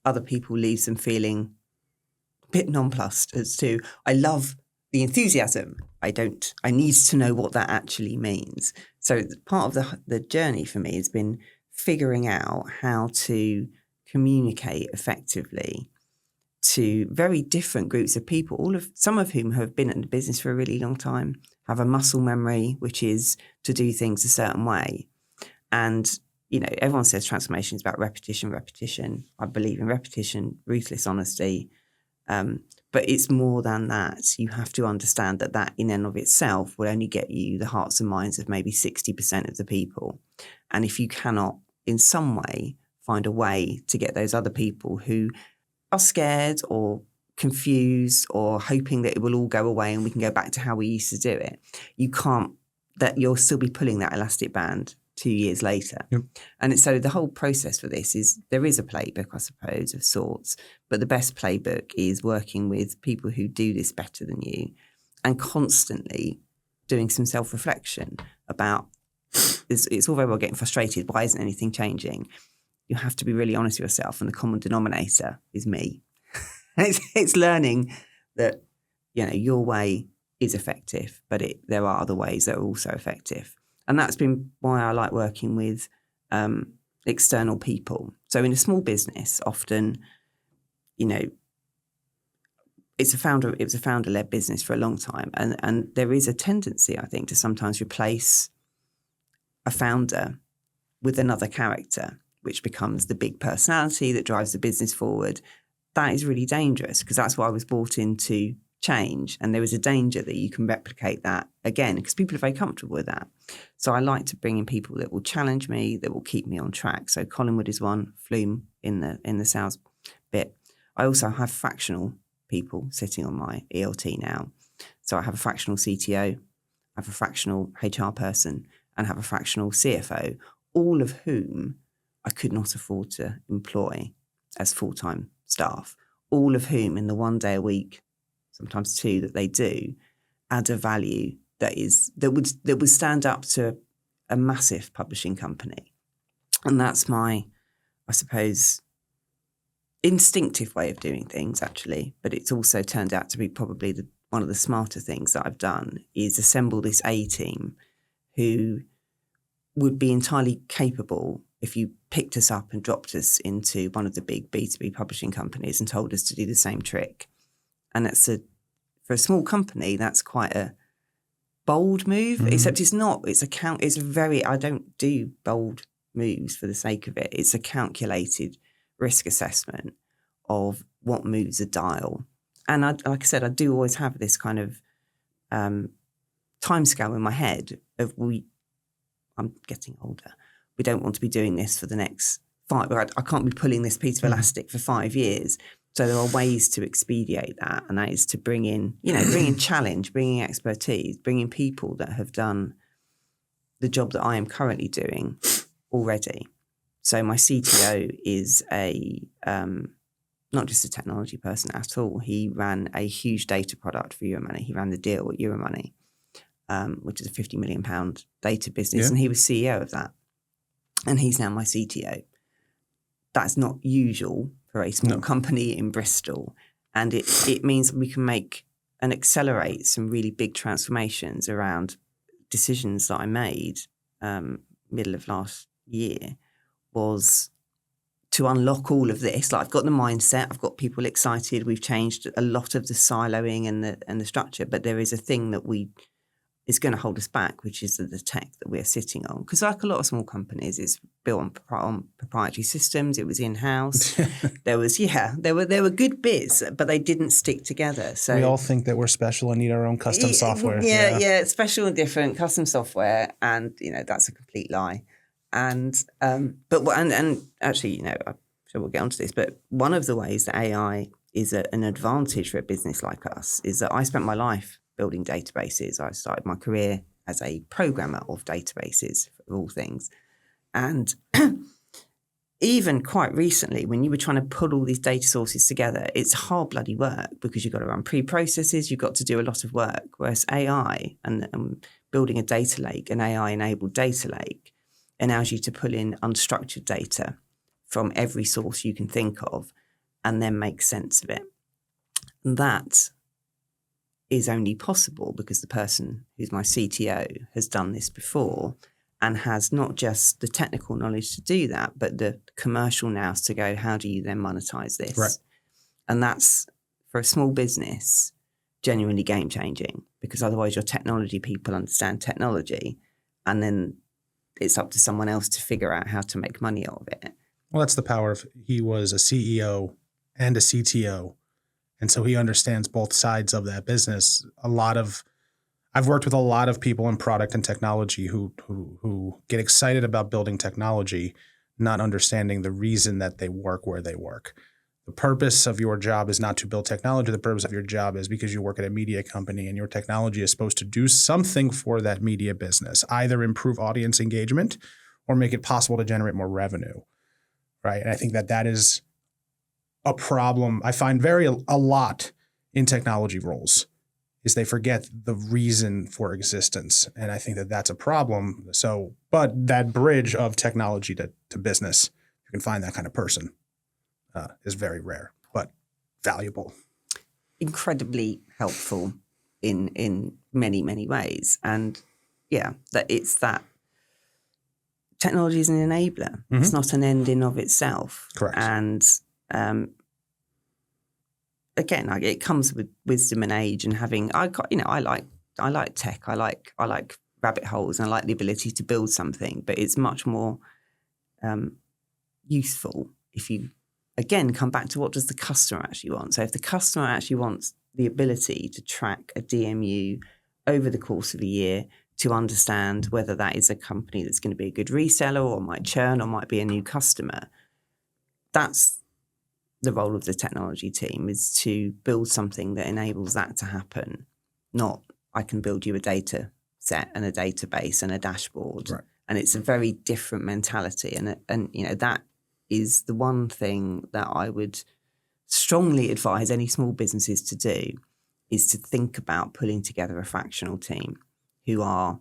S2: Other people leaves them feeling a bit nonplussed as to, I love the enthusiasm. I need to know what that actually means. So part of the journey for me has been figuring out how to communicate effectively to very different groups of people, some of whom have been in the business for a really long time, have a muscle memory, which is to do things a certain way. And, everyone says transformation is about repetition. I believe in repetition, ruthless honesty. But it's more than that. You have to understand that in and of itself will only get you the hearts and minds of maybe 60% of the people. And if you cannot, in some way, find a way to get those other people who are scared or confused or hoping that it will all go away and we can go back to how we used to do it, you'll still be pulling that elastic band 2 years later. Yep. And so the whole process for this is, there is a playbook, I suppose, of sorts, but the best playbook is working with people who do this better than you and constantly doing some self-reflection about, it's all very well getting frustrated. Why isn't anything changing? You have to be really honest with yourself, and the common denominator is me. It's learning that, your way is effective, but there are other ways that are also effective. And that's been why I like working with external people. So in a small business, often, it was a founder-led business for a long time. And there is a tendency, I think, to sometimes replace a founder with another character, which becomes the big personality that drives the business forward. That is really dangerous, because that's why I was brought into change. And there is a danger that you can replicate that again, because people are very comfortable with that. So I like to bring in people that will challenge me, that will keep me on track. So Collingwood is one, Flume in the sales bit. I also have fractional people sitting on my ELT now. So I have a fractional CTO, I have a fractional HR person, and I have a fractional CFO, all of whom I could not afford to employ as full-time staff, all of whom in the 1 day a week, sometimes 2 that they do, add a value that would stand up to a massive publishing company. And that's my, I suppose, instinctive way of doing things, actually. But it's also turned out to be probably one of the smarter things that I've done, is assemble this A team who would be entirely capable if you picked us up and dropped us into one of the big B2B publishing companies and told us to do the same trick. And for a small company, that's quite a bold move, except it's not. I don't do bold moves for the sake of it. It's a calculated risk assessment of what moves a dial. And like I said, I do always have this kind of timescale in my head of I'm getting older. We don't want to be doing this for the next 5. I can't be pulling this piece of elastic for 5 years. So there are ways to expedite that, and that is to bring in challenge, bringing expertise, bringing people that have done the job that I am currently doing already. So my CTO is not just a technology person at all. He ran a huge data product for Euromoney. He ran the deal at Euromoney, which is a £50 million data business, and he was CEO of that. And he's now my CTO. That's not usual for a small company in Bristol. And it means we can make and accelerate some really big transformations around decisions that I made middle of last year was to unlock all of this. Like, I've got the mindset, I've got people excited, we've changed a lot of the siloing and the structure, but there is a thing that is going to hold us back, which is the tech that we're sitting on. Because like a lot of small companies, it's built on proprietary systems. It was in-house. There were good bits, but they didn't stick together. So
S1: we all think that we're special and need our own custom software.
S2: Yeah, special and different custom software, and that's a complete lie. And actually, I'm sure we'll get onto this, but one of the ways that AI is an advantage for a business like us is that I spent my life building databases. I started my career as a programmer of databases, of all things. And even quite recently, when you were trying to put all these data sources together, it's hard bloody work because you've got to run pre-processes, you've got to do a lot of work. Whereas AI and building a data lake, an AI-enabled data lake, allows you to pull in unstructured data from every source you can think of and then make sense of it. And that is only possible because the person who's my CTO has done this before and has not just the technical knowledge to do that, but the commercial nous to go, how do you then monetize this?
S1: Right.
S2: And that's, for a small business, genuinely game-changing, because otherwise your technology people understand technology, and then it's up to someone else to figure out how to make money out of it.
S1: Well, that's the power of he was a CEO and a CTO. And so he understands both sides of that business. I've worked with a lot of people in product and technology who get excited about building technology, not understanding the reason that they work where they work. The purpose of your job is not to build technology. The purpose of your job is because you work at a media company and your technology is supposed to do something for that media business, either improve audience engagement or make it possible to generate more revenue, right? And I think that is a problem I find a lot in technology roles is they forget the reason for existence. And I think that that's a problem. So, but that bridge of technology to business, you can find that kind of person is very rare, but valuable. Incredibly
S2: helpful in many, many ways. And yeah, that technology is an enabler. Mm-hmm. It's not an end in of itself.
S1: Correct.
S2: And again, it comes with wisdom and age and having. I like tech. I like rabbit holes, and I like the ability to build something. But it's much more useful if you again come back to what does the customer actually want. So if the customer actually wants the ability to track a DMU over the course of a year, to understand whether that is a company that's going to be a good reseller or might churn or might be a new customer, that's the role of the technology team, is to build something that enables that to happen. Not, I can build you a data set and a database and a dashboard.
S1: Right.
S2: And it's a very different mentality. And that is the one thing that I would strongly advise any small businesses to do, is to think about pulling together a fractional team who are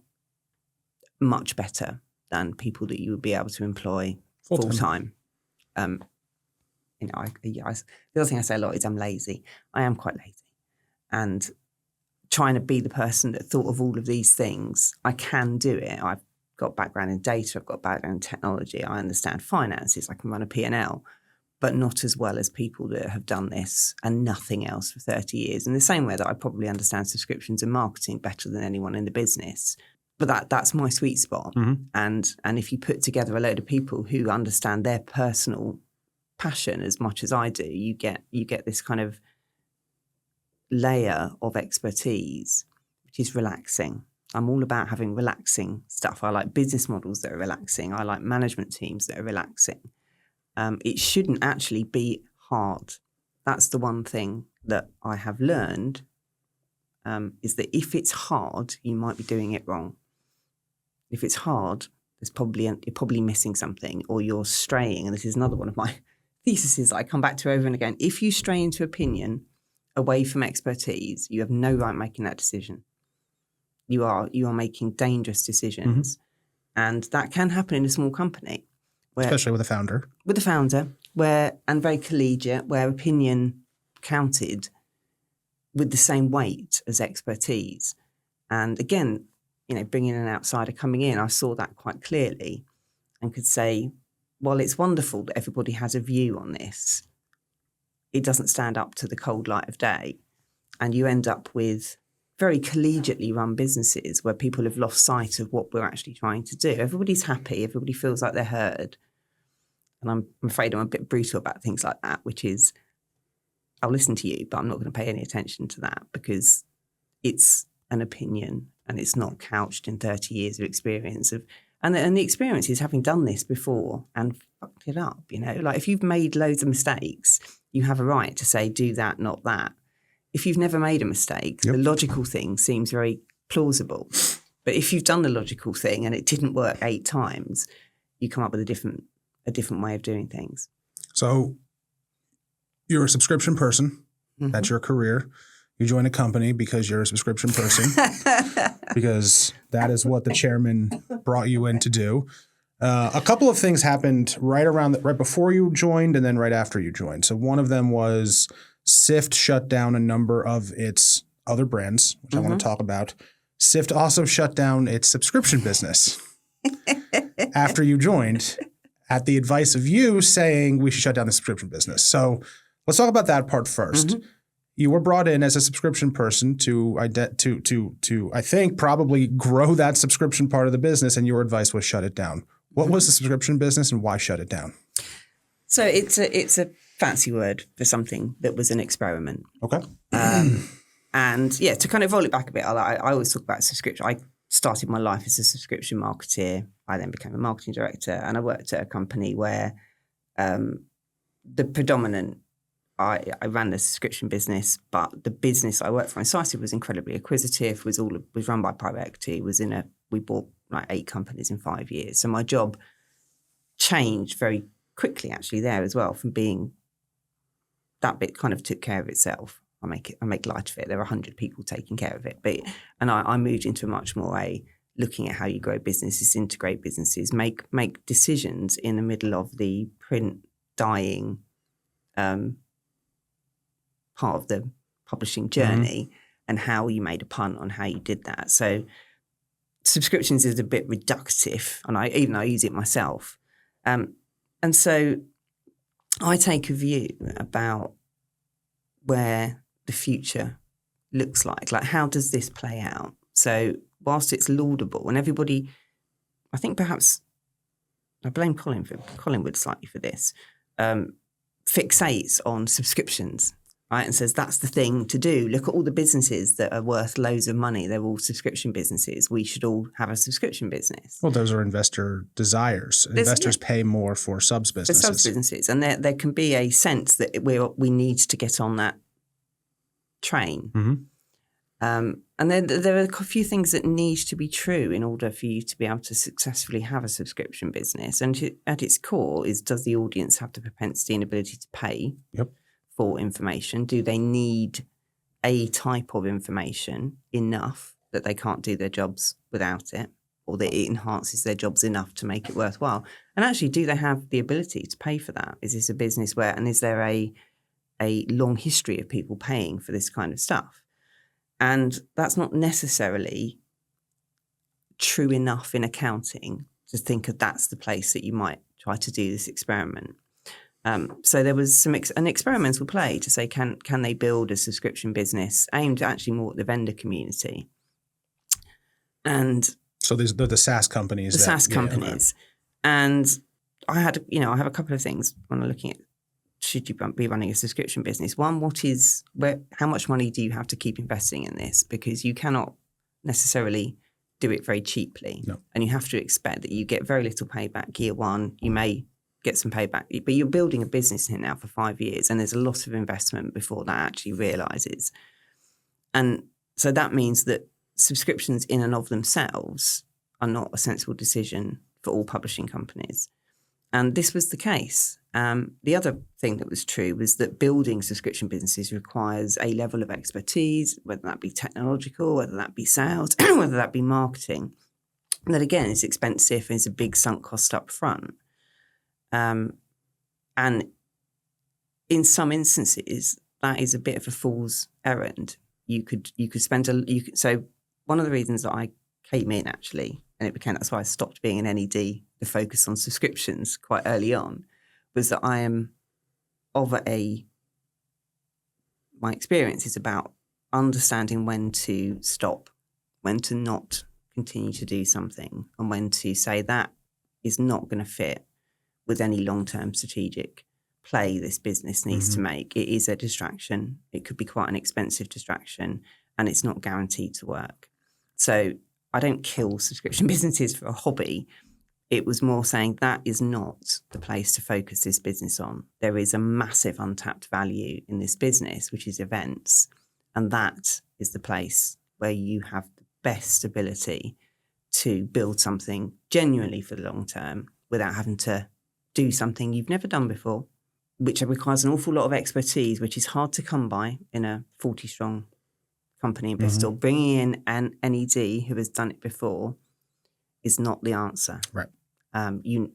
S2: much better than people that you would be able to employ full time. The other thing I say a lot is I'm lazy. I am quite lazy. And trying to be the person that thought of all of these things, I can do it. I've got background in data. I've got background in technology. I understand finances. I can run a P&L, but not as well as people that have done this and nothing else for 30 years. In the same way that I probably understand subscriptions and marketing better than anyone in the business. But that's my sweet spot. Mm-hmm. And if you put together a load of people who understand their personal passion as much as I do, you get this kind of layer of expertise, which is relaxing. I'm all about having relaxing stuff. I like business models that are relaxing. I like management teams that are relaxing. It shouldn't actually be hard. That's the one thing that I have learned, is that if it's hard, you might be doing it wrong. If it's hard, you're probably missing something, or you're straying. And this is another one of my theses that I come back to over and again. If you stray into opinion away from expertise, you have no right making that decision. You are making dangerous decisions. And that can happen in a small company.
S1: Especially with a founder.
S2: With a founder, and very collegiate, where opinion counted with the same weight as expertise. And again, bringing an outsider coming in, I saw that quite clearly and could say, well, it's wonderful that everybody has a view on this. It doesn't stand up to the cold light of day. And you end up with very collegiately run businesses where people have lost sight of what we're actually trying to do. Everybody's happy. Everybody feels like they're heard. And I'm afraid I'm a bit brutal about things like that, which is, I'll listen to you, but I'm not going to pay any attention to that because it's an opinion and it's not couched in 30 years of experience and the experience is having done this before and fucked it up, Like if you've made loads of mistakes, you have a right to say, do that, not that. If you've never made a mistake, the logical thing seems very plausible. But if you've done the logical thing and it didn't work 8 times, you come up with a different way of doing things.
S1: So you're a subscription person. That's your career. You join a company because you're a subscription person, because that is what the chairman brought you in to do. A couple of things happened right before you joined and then right after you joined. So one of them was Sift shut down a number of its other brands, which I want to talk about. Sift also shut down its subscription business after you joined, at the advice of you saying we should shut down the subscription business. So let's talk about that part first. You were brought in as a subscription person to I think probably grow that subscription part of the business, and your advice was shut it down. What was the subscription business and why shut it down?
S2: So it's a fancy word for something that was an experiment.
S1: Okay.
S2: And to kind of roll it back a bit, I always talk about subscription. I started my life as a subscription marketeer. I then became a marketing director, and I worked at a company where the predominant I ran the subscription business, but the business I worked for, Incisive, was incredibly acquisitive. Was run by private equity. We bought like 8 companies in 5 years. So my job changed very quickly, actually, there as well. From being that bit kind of took care of itself. I make light of it. There are 100 people taking care of it, and I moved into a much more looking at how you grow businesses, integrate businesses, make decisions in the middle of the print dying part of the publishing journey, and how you made a punt on how you did that. So subscriptions is a bit reductive, and I use it myself. And so I take a view about where the future looks like how does this play out? So whilst it's laudable, and everybody, I think perhaps, I blame Collingwood slightly for this, fixates on subscriptions, right? And says that's the thing to do. Look at all the businesses that are worth loads of money. They're all subscription businesses. We should all have a subscription business.
S1: Well, those are investor desires. Investors pay more for subs businesses.
S2: For subs businesses. And there can be a sense that we need to get on that train. And then there are a few things that need to be true in order for you to be able to successfully have a subscription business. And at its core is, does the audience have the propensity and ability to pay for information? Do they need a type of information enough that they can't do their jobs without it, or that it enhances their jobs enough to make it worthwhile? And actually, do they have the ability to pay for that? Is this a business and is there a long history of people paying for this kind of stuff? And that's not necessarily true enough in accounting to think of that's the place that you might try to do this experiment. So there was an experimental play to say, can they build a subscription business aimed actually more at the vendor community? And
S1: so they're the SaaS companies.
S2: SaaS companies. And I have a couple of things when I'm looking at should you be running a subscription business? One, how much money do you have to keep investing in this? Because you cannot necessarily do it very cheaply.
S1: No.
S2: And you have to expect that you get very little payback year one. You may get some payback, but you're building a business here now for 5 years, and there's a lot of investment before that actually realizes. And so that means that subscriptions in and of themselves are not a sensible decision for all publishing companies. And this was the case. The other thing that was true was that building subscription businesses requires a level of expertise, whether that be technological, whether that be sales, whether that be marketing. And that, again, is expensive and is a big sunk cost up front. And in some instances, that is a bit of a fool's errand. You could spend so one of the reasons that I came in actually, and that's why I stopped being an NED, the focus on subscriptions quite early on, was that my experience is about understanding when to stop, when to not continue to do something, and when to say that is not going to fit with any long-term strategic play this business needs to make. It is a distraction. It could be quite an expensive distraction, and it's not guaranteed to work. So I don't kill subscription businesses for a hobby. It was more saying that is not the place to focus this business on. There is a massive untapped value in this business, which is events. And that is the place where you have the best ability to build something genuinely for the long term without having to do something you've never done before, which requires an awful lot of expertise, which is hard to come by in a 40-strong company in Bristol. Bringing in an NED who has done it before is not the answer.
S1: Right.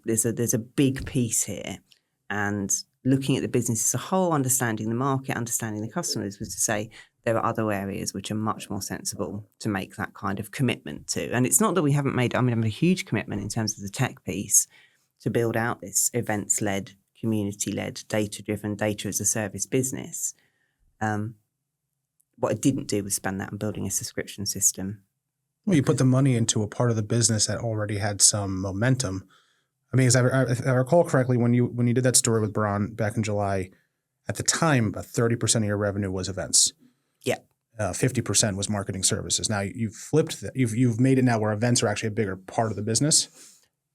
S2: There's a big piece here, and looking at the business as a whole, understanding the market, understanding the customers, was to say there are other areas which are much more sensible to make that kind of commitment to. And it's not that we haven't made, I've made a huge commitment in terms of the tech piece to build out this events-led, community-led, data-driven, data-as-a-service business. What I didn't do was spend that on building a subscription system.
S1: Well, you put the money into a part of the business that already had some momentum. I mean, if I recall correctly, when you did that story with Braun back in July, at the time, about 30% of your revenue was events.
S2: Yeah.
S1: 50% was marketing services. Now you've flipped that. You've made it now where events are actually a bigger part of the business.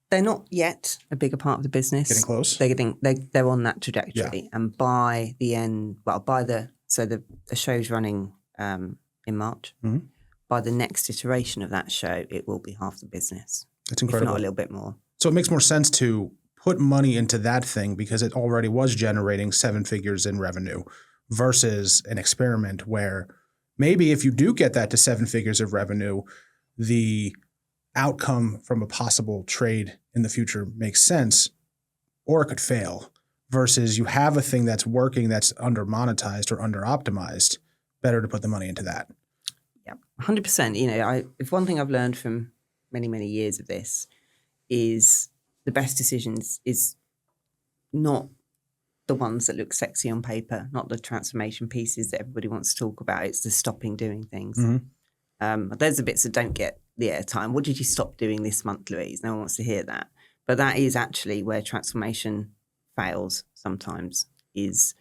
S2: They're not yet a bigger part of the business.
S1: Getting close.
S2: They're on that trajectory,
S1: Yeah.
S2: and by the end, the show's running in March.
S1: Mm-hmm.
S2: By the next iteration of that show, it will be half the business.
S1: That's incredible.
S2: If not a little bit more.
S1: So it makes more sense to put money into that thing because it already was generating 7 figures in revenue versus an experiment where maybe if you do get that to 7 figures of revenue, the outcome from a possible trade in the future makes sense, or it could fail, versus you have a thing that's working that's under monetized or under optimized. Better to put the money into that.
S2: Yeah, 100%. If one thing I've learned from many, many years of this is the best decisions is not the ones that look sexy on paper, not the transformation pieces that everybody wants to talk about. It's the stopping doing things. Those are the bits that don't get the airtime. What did you stop doing this month, Louise? No one wants to hear that. But that is actually where transformation fails sometimes, is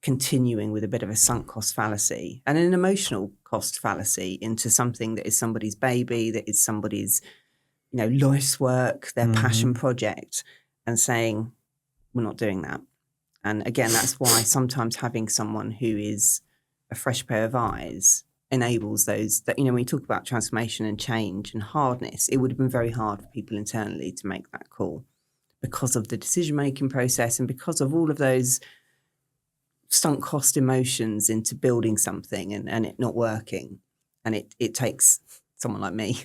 S2: continuing with a bit of a sunk cost fallacy and an emotional cost fallacy into something that is somebody's baby, that is somebody's, life's work, their passion project, and saying, we're not doing that. And again, that's why sometimes having someone who is a fresh pair of eyes enables those that, when you talk about transformation and change and hardness, it would have been very hard for people internally to make that call because of the decision-making process and because of all of those sunk cost emotions into building something and it not working. And it takes someone like me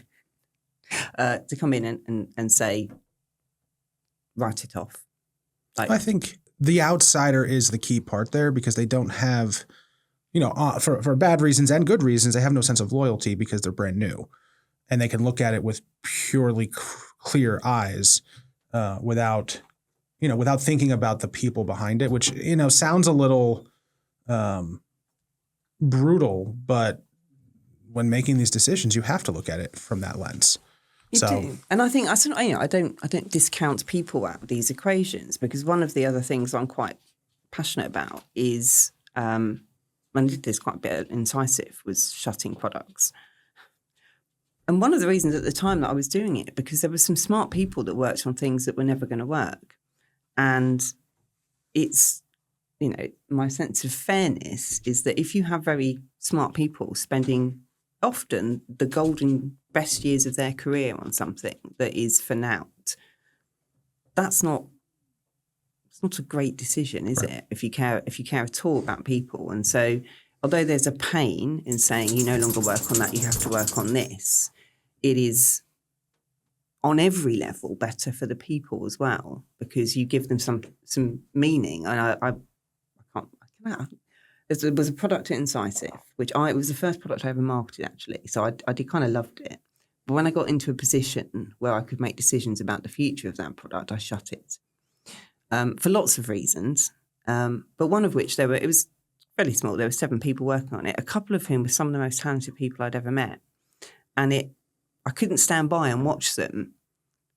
S2: to come in and say, write it off.
S1: I think the outsider is the key part there because they don't have, for bad reasons and good reasons, they have no sense of loyalty because they're brand new. And they can look at it with purely clear eyes without thinking about the people behind it, which, sounds a little brutal, but when making these decisions, you have to look at it from that lens.
S2: You do. And I think I don't discount people out of these equations because one of the other things I'm quite passionate about is, and I did this quite a bit at Incisive, was shutting products. And one of the reasons at the time that I was doing it, because there were some smart people that worked on things that were never going to work. And it's, my sense of fairness is that if you have very smart people spending often the golden best years of their career on something that is for naught, it's not a great decision, is it? If you care at all about people. And so although there's a pain in saying you no longer work on that, you have to work on this, it is on every level better for the people as well, because you give them some meaning. And I can't. There was a product at Incisive, which it was the first product I ever marketed, actually. So I did kind of loved it. But when I got into a position where I could make decisions about the future of that product, I shut it for lots of reasons. But one of which it was fairly small. There were 7 people working on it, a couple of whom were some of the most talented people I'd ever met. And I couldn't stand by and watch them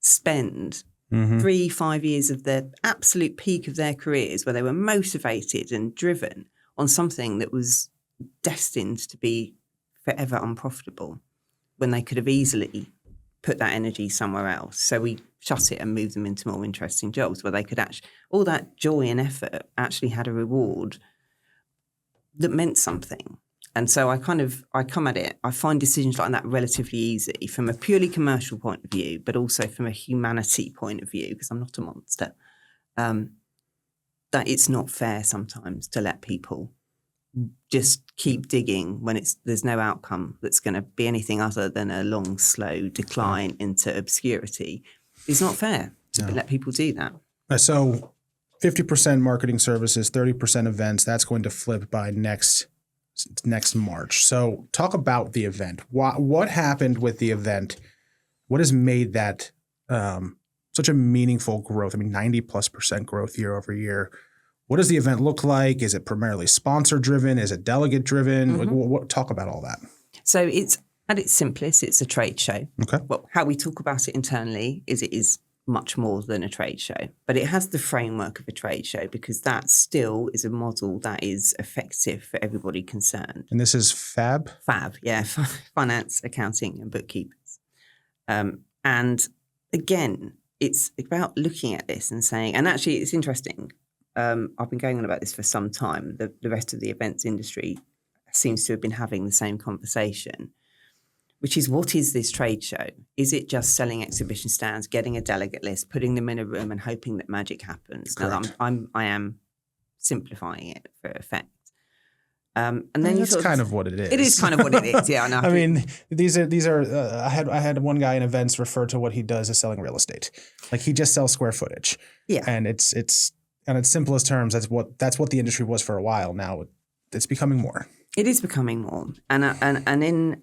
S2: spend 3-5 years of their absolute peak of their careers where they were motivated and driven on something that was destined to be forever unprofitable, when they could have easily put that energy somewhere else. So we shut it and moved them into more interesting jobs where they could actually, all that joy and effort actually had a reward that meant something. And so I come at it, I find decisions like that relatively easy from a purely commercial point of view, but also from a humanity point of view, because I'm not a monster, that it's not fair sometimes to let people just keep digging when there's no outcome that's going to be anything other than a long, slow decline into obscurity. It's not fair to let people do that.
S1: So 50% marketing services, 30% events, that's going to flip by next March. So talk about the event. What happened with the event? What has made that such a meaningful growth? I mean, 90+% growth year over year. What does the event look like? Is it primarily sponsor driven? Is it delegate driven? Like, talk about all that.
S2: So it's at its simplest, it's a trade show.
S1: Okay.
S2: Well, how we talk about it internally is it is much more than a trade show, but it has the framework of a trade show because that still is a model that is effective for everybody concerned.
S1: And this is FAB?
S2: FAB, yeah, finance, accounting and bookkeepers. And again, it's about looking at this and saying, and actually it's interesting, I've been going on about this for some time. The rest of the events industry seems to have been having the same conversation, which is, what is this trade show? Is it just selling exhibition stands, getting a delegate list, putting them in a room and hoping that magic happens?
S1: Correct.
S2: Now, I am simplifying it for effect. And then
S1: that's kind of what it is.
S2: It is kind of what it is, yeah.
S1: I mean, these are. I had one guy in events refer to what he does as selling real estate. Like, he just sells square footage.
S2: Yeah,
S1: and it's in its simplest terms, that's what the industry was for a while. Now it's becoming more. It
S2: is becoming more, and in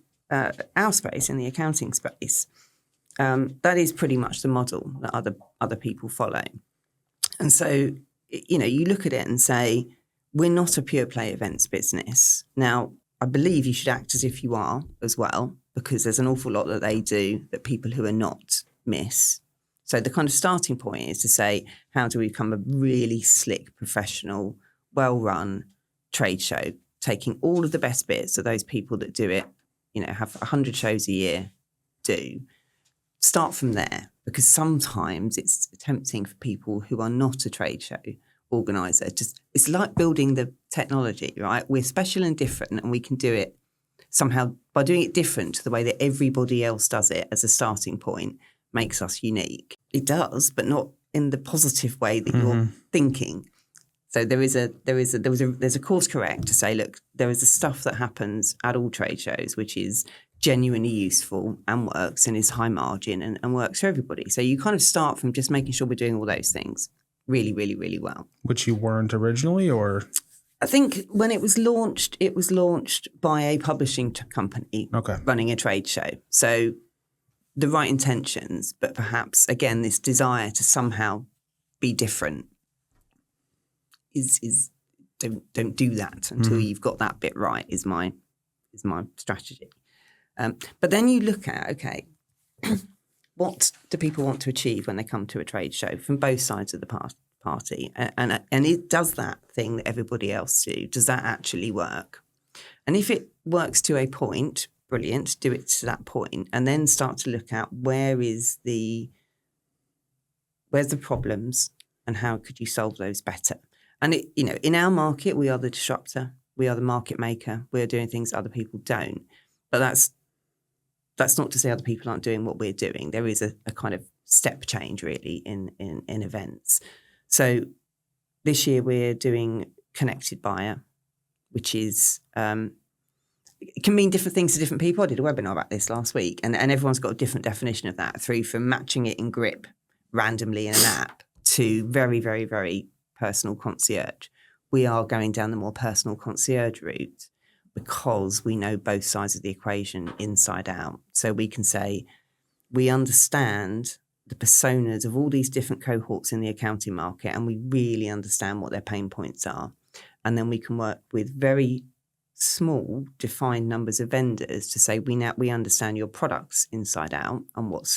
S2: our space, in the accounting space, that is pretty much the model that other people follow. And so, you look at it and say, we're not a pure play events business. Now, I believe you should act as if you are as well, because there's an awful lot that they do that people who are not miss. So the kind of starting point is to say, how do we become a really slick, professional, well-run trade show, taking all of the best bits of those people that do it, have 100 shows a year, start from there, because sometimes it's tempting for people who are not a trade show organizer. It's like building the technology, right? We're special and different, and we can do it somehow by doing it different to the way that everybody else does it as a starting point makes us unique. It does, but not in the positive way that you're thinking. So there's a course correct to say, look, there is the stuff that happens at all trade shows, which is genuinely useful and works and is high margin and works for everybody. So you kind of start from just making sure we're doing all those things really, really, really well.
S1: Which you weren't originally, or?
S2: I think when it was launched by a publishing company running a trade show. So the right intentions, but perhaps, again, this desire to somehow be different is don't do that until you've got that bit right, is my strategy. But then you look at, okay, what do people want to achieve when they come to a trade show from both sides of the party, and it does that thing that everybody else do. Does that actually work? And if it works to a point, brilliant, do it to that point, and then start to look at where's the problems and how could you solve those better. And in our market, we are the disruptor, we are the market maker, we're doing things other people don't. But that's not to say other people aren't doing what we're doing. There is a kind of step change really in events. So this year we're doing connected buyer, which is it can mean different things to different people. I did a webinar about this last week, and everyone's got a different definition of that, through from matching it in grip randomly in an app to very, very, very personal concierge. We are going down the more personal concierge route because we know both sides of the equation inside out. So we can say, we understand the personas of all these different cohorts in the accounting market, and we really understand what their pain points are. And then we can work with very small defined numbers of vendors to say, we understand your products inside out and what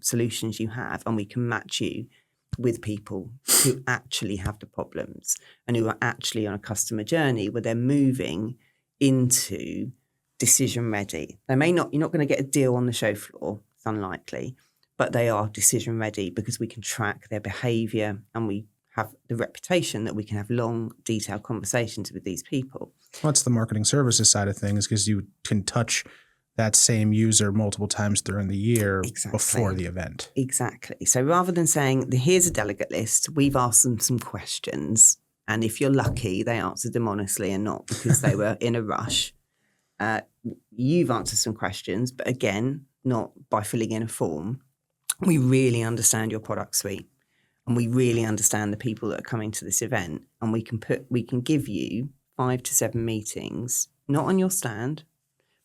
S2: solutions you have, and we can match you with people who actually have the problems and who are actually on a customer journey where they're moving into decision ready. You're not going to get a deal on the show floor, it's unlikely, but they are decision ready because we can track their behavior and we have the reputation that we can have long, detailed conversations with these people.
S1: Well, that's the marketing services side of things, because you can touch that same user multiple times during the year before the event.
S2: Exactly. So rather than saying, here's a delegate list, we've asked them some questions, and if you're lucky, they answered them honestly and not because they were in a rush. You've answered some questions, but again, not by filling in a form. We really understand your product suite, and we really understand the people that are coming to this event, and we can give you 5 to 7 meetings, not on your stand,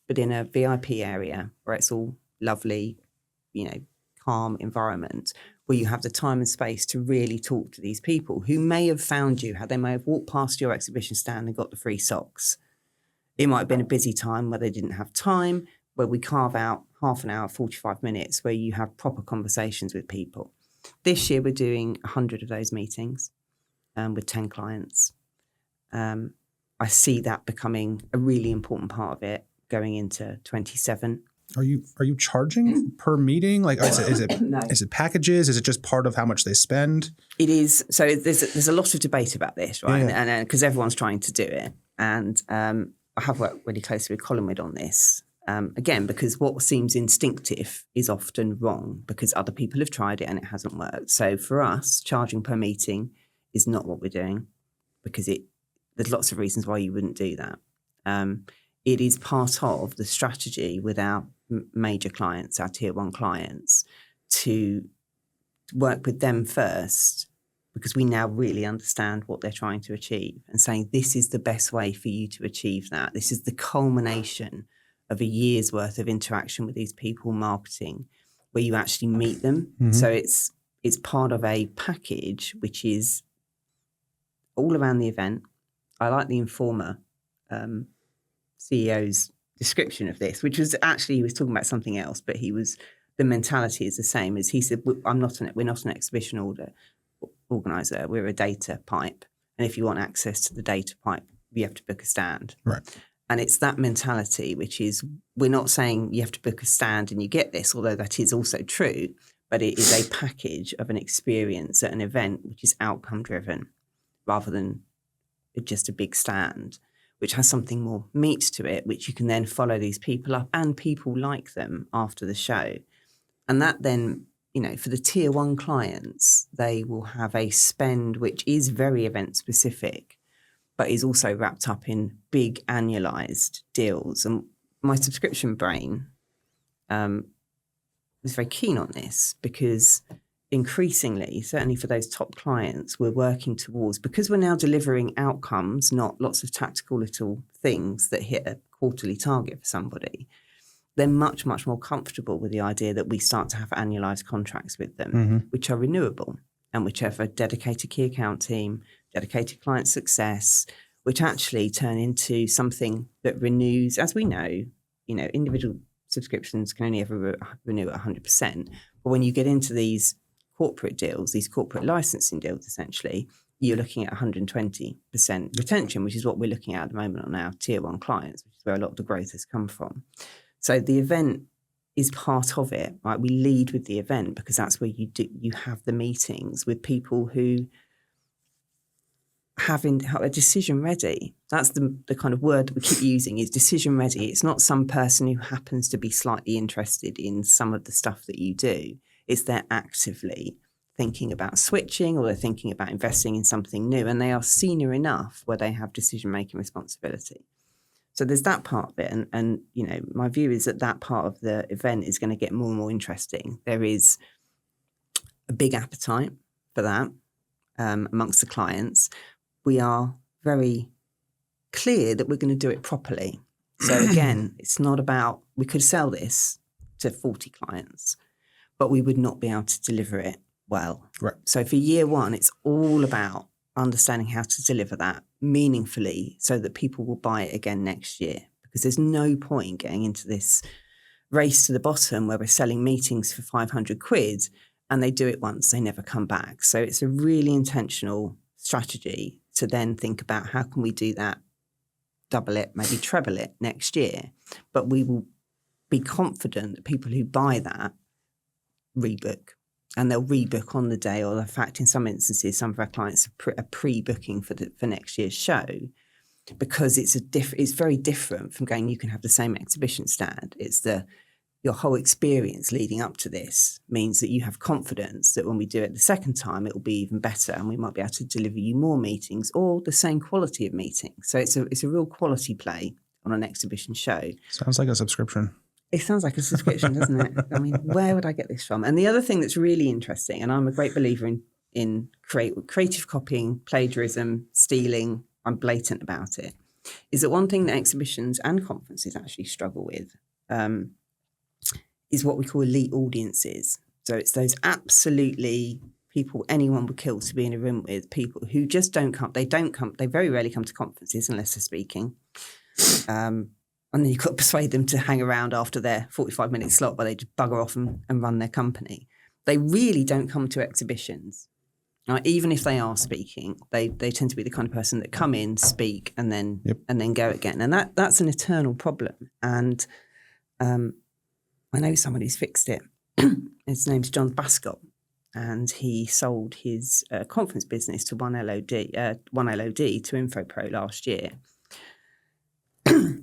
S2: but in a VIP area where it's all lovely, calm environment, where you have the time and space to really talk to these people who may have found you, they may have walked past your exhibition stand and got the free socks. It might have been a busy time where they didn't have time, where we carve out half an hour, 45 minutes, where you have proper conversations with people. This year, we're doing 100 of those meetings with 10 clients. I see that becoming a really important part of it going into 27.
S1: Are you charging per meeting? Like, is it
S2: No.
S1: Is it packages? Is it just part of how much they spend?
S2: It is. So there's a lot of debate about this, right?
S1: Yeah.
S2: And because everyone's trying to do it, and I have worked really closely with Colin on this. Again, because what seems instinctive is often wrong because other people have tried it and it hasn't worked. So for us, charging per meeting is not what we're doing because there's lots of reasons why you wouldn't do that. It is part of the strategy with our major clients, our tier 1 clients, to work with them first because we now really understand what they're trying to achieve and saying this is the best way for you to achieve that. This is the culmination of a year's worth of interaction with these people, marketing, where you actually meet them. Mm-hmm. So it's part of a package which is all around the event. I like the Informer CEO's description of this, which was actually, he was talking about something else, but the mentality is the same as he said, we're not an exhibition organizer, we're a data pipe. And if you want access to the data pipe, you have to book a stand.
S1: Right.
S2: And it's that mentality, which is, we're not saying you have to book a stand and you get this, although that is also true, but it is a package of an experience at an event which is outcome driven rather than just a big stand, which has something more meat to it, which you can then follow these people up and people like them after the show. And that then, for the tier 1 clients, they will have a spend which is very event specific, but is also wrapped up in big annualized deals. And my subscription brain was very keen on this because increasingly, certainly for those top clients, we're working towards, because we're now delivering outcomes, not lots of tactical little things that hit a quarterly target for somebody, they're much, much more comfortable with the idea that we start to have annualized contracts with them, mm-hmm. which are renewable and which have a dedicated key account team, dedicated client success, which actually turn into something that renews. As we know, individual subscriptions can only ever renew at 100%. But when you get into these corporate deals, these corporate licensing deals, essentially, you're looking at 120% retention, which is what we're looking at the moment on our tier one clients, which is where a lot of the growth has come from. So the event is part of it, right? We lead with the event because that's where you have the meetings with people who have a decision ready. That's the kind of word that we keep using, is decision ready. It's not some person who happens to be slightly interested in some of the stuff that you do. It's they're actively thinking about switching, or they're thinking about investing in something new, and they are senior enough where they have decision-making responsibility. So there's that part of it. And you know, my view is that part of the event is going to get more and more interesting. There is a big appetite for that amongst the clients. We are very clear that we're going to do it properly. So again, it's not about, we could sell this to 40 clients, but we would not be able to deliver it well.
S1: Right.
S2: So for year one, it's all about understanding how to deliver that meaningfully so that people will buy it again next year. Because there's no point getting into this race to the bottom where we're selling meetings for 500 quid and they do it once, they never come back. So it's a really intentional strategy to then think about how can we do that, double it, maybe treble it next year. But we will be confident that people who buy that rebook. And they'll rebook on the day, or in fact, in some instances, some of our clients are pre-booking for next year's show, because it's very different from going, you can have the same exhibition stand. It's your whole experience leading up to this means that you have confidence that when we do it the second time, it will be even better, and we might be able to deliver you more meetings or the same quality of meetings. So it's a real quality play on an exhibition show.
S1: Sounds like a subscription.
S2: It sounds like a subscription, doesn't it? I mean, where would I get this from? And the other thing that's really interesting, and I'm a great believer in creative copying, plagiarism, stealing, I'm blatant about it, is that one thing that exhibitions and conferences actually struggle with is what we call elite audiences. So it's those absolutely people anyone would kill to be in a room with, people who just don't come. They very rarely come to conferences unless they're speaking. And then you've got to persuade them to hang around after their 45-minute slot where they just bugger off and run their company. They really don't come to exhibitions. Even if they are speaking, they tend to be the kind of person that come in, speak, and then go again. And that's an eternal problem. And I know someone who's fixed it. His name's John Bascott, and he sold his conference business to One LOD to InfoPro last year.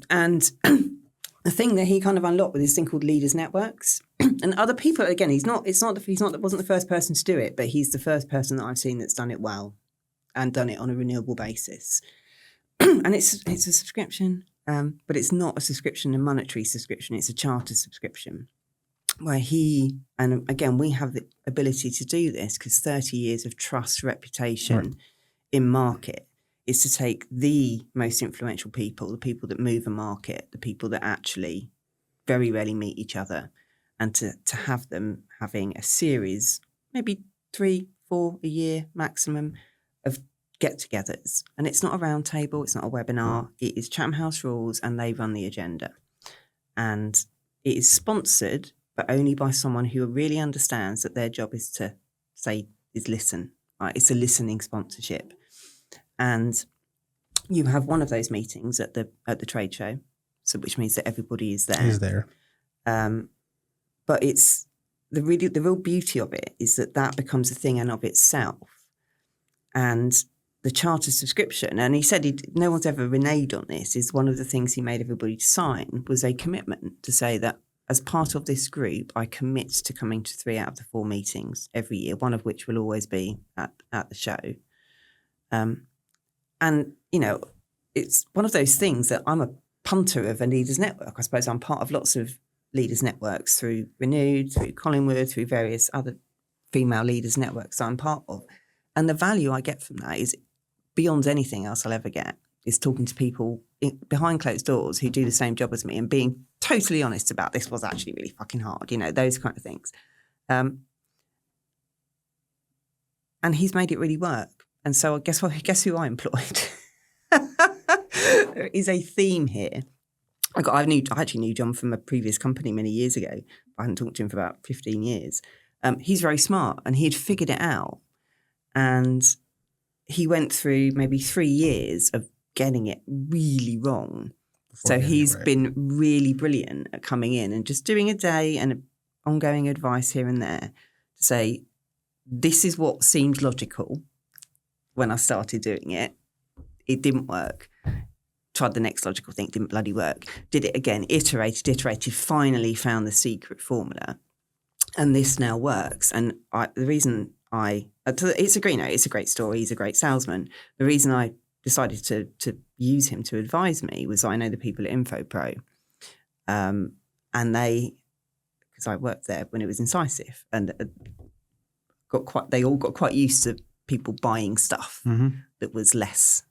S2: And the thing that he kind of unlocked with this thing called leaders networks, and other people, again, wasn't the first person to do it, but he's the first person that I've seen that's done it well and done it on a renewable basis. And it's a subscription, but it's not a subscription, a monetary subscription. It's a charter subscription where and again, we have the ability to do this because 30 years of trust, reputation in market is to take the most influential people, the people that move a market, the people that actually very rarely meet each other, and to have them having a series, maybe 3-4 a year maximum, of get-togethers. And it's not a round table, it's not a webinar, it is Chatham House rules, and they run the agenda. And it is sponsored, but only by someone who really understands that their job is to listen. Right? It's a listening sponsorship. And you have one of those meetings at the trade show, so which means that everybody is there. But it's the real beauty of it is that becomes a thing in of itself. And the charter subscription, and he said no one's ever reneged on this, is one of the things he made everybody sign was a commitment to say that as part of this group, I commit to coming to 3 out of the 4 meetings every year, one of which will always be at the show. And, you know, it's one of those things that I'm a punter of a leaders network. I suppose I'm part of lots of leaders networks through Renewed, through Collingwood, through various other female leaders networks I'm part of. And the value I get from that is beyond anything else I'll ever get, is talking to people behind closed doors who do the same job as me and being totally honest about this was actually really fucking hard, you know, those kind of things. And he's made it really work. And so guess who I employed? There is a theme here. I actually knew John from a previous company many years ago. I hadn't talked to him for about 15 years. He's very smart and he'd figured it out. And he went through maybe 3 years of getting it really wrong. So he's been really brilliant at coming in and just doing a day and ongoing advice here and there to say, this is what seemed logical when I started doing it. It didn't work. Tried the next logical thing, didn't bloody work. Did it again, iterated, finally found the secret formula. And this now works. And it's a great story. He's a great salesman. The reason I decided to use him to advise me was I know the people at InfoPro. And because I worked there when it was Incisive, and they all got quite used to people buying stuff that was less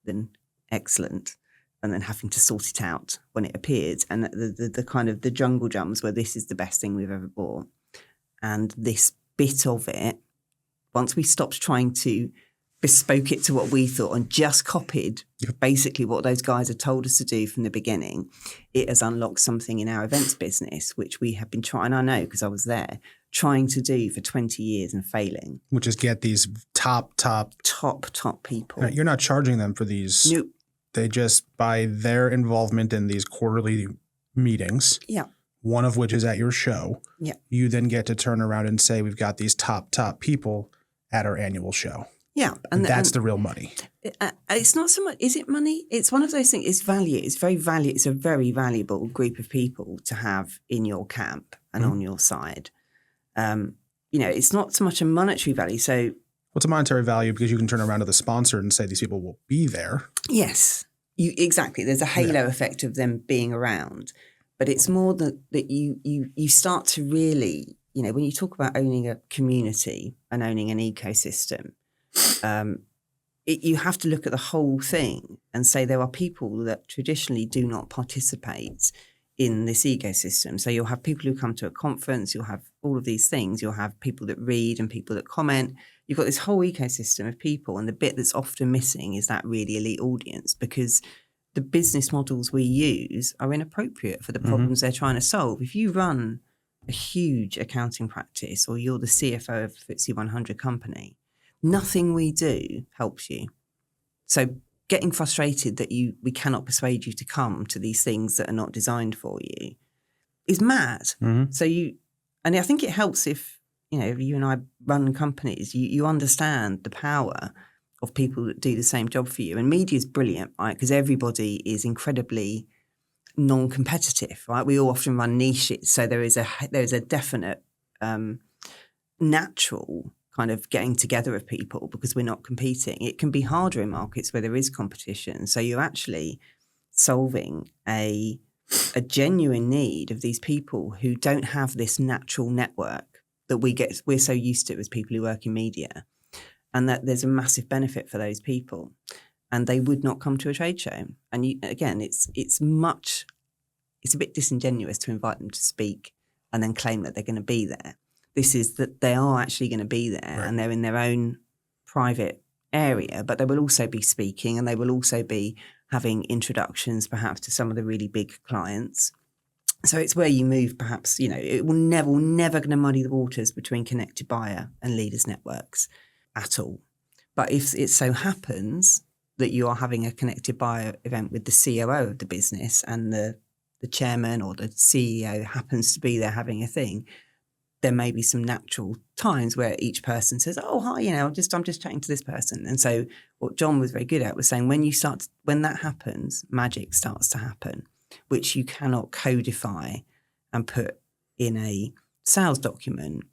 S2: than excellent and then having to sort it out when it appeared. And the kind of the jungle jumps where this is the best thing we've ever bought. And this bit of it, once we stopped trying to bespoke it to what we thought and just copied basically what those guys had told us to do from the beginning, it has unlocked something in our events business, which we have been trying, I know because I was there, trying to do for 20 years and failing.
S1: Which is get these top
S2: people.
S1: You're not charging them for these.
S2: Nope.
S1: They just, by their involvement in these quarterly meetings, one of which is at your show, you then get to turn around and say, we've got these top people at our annual show.
S2: Yeah.
S1: And that's the real money.
S2: It's not so much, is it money? It's one of those things, it's value. It's a very valuable group of people to have in your camp and on your side. It's not so much a monetary value. So
S1: what's a monetary value? Because you can turn around to the sponsor and say these people will be there.
S2: Yes, exactly. There's a halo effect of them being around. But it's more that you start to really, when you talk about owning a community and owning an ecosystem, you have to look at the whole thing and say there are people that traditionally do not participate in this ecosystem. So you'll have people who come to a conference, you'll have all of these things, you'll have people that read and people that comment. You've got this whole ecosystem of people, and the bit that's often missing is that really elite audience, because the business models we use are inappropriate for the problems they're trying to solve. If you run a huge accounting practice or you're the CFO of a FTSE 100 company, nothing we do helps you. So getting frustrated that we cannot persuade you to come to these things that are not designed for you is mad. So and I think it helps if, you and I run companies, you understand the power of people that do the same job for you. And media is brilliant, right? Because everybody is incredibly non-competitive, right? We all often run niches. So there is a definite natural kind of getting together of people because we're not competing. It can be harder in markets where there is competition. So you're actually solving a genuine need of these people who don't have this natural network that we're so used to as people who work in media, and that there's a massive benefit for those people, and they would not come to a trade show. And it's a bit disingenuous to invite them to speak and then claim that they're going to be there. This is that they are actually going to be there, and they're in their own private area, but they will also be speaking, and they will also be having introductions perhaps to some of the really big clients. So it's where you move perhaps, it will never going to muddy the waters between connected buyer and leaders networks at all. But if it so happens that you are having a connected buyer event with the COO of the business and the chairman or the CEO happens to be there having a thing, there may be some natural times where each person says, oh, hi, I'm just chatting to this person. And so what John was very good at was saying when that happens, magic starts to happen, which you cannot codify and put in a sales document,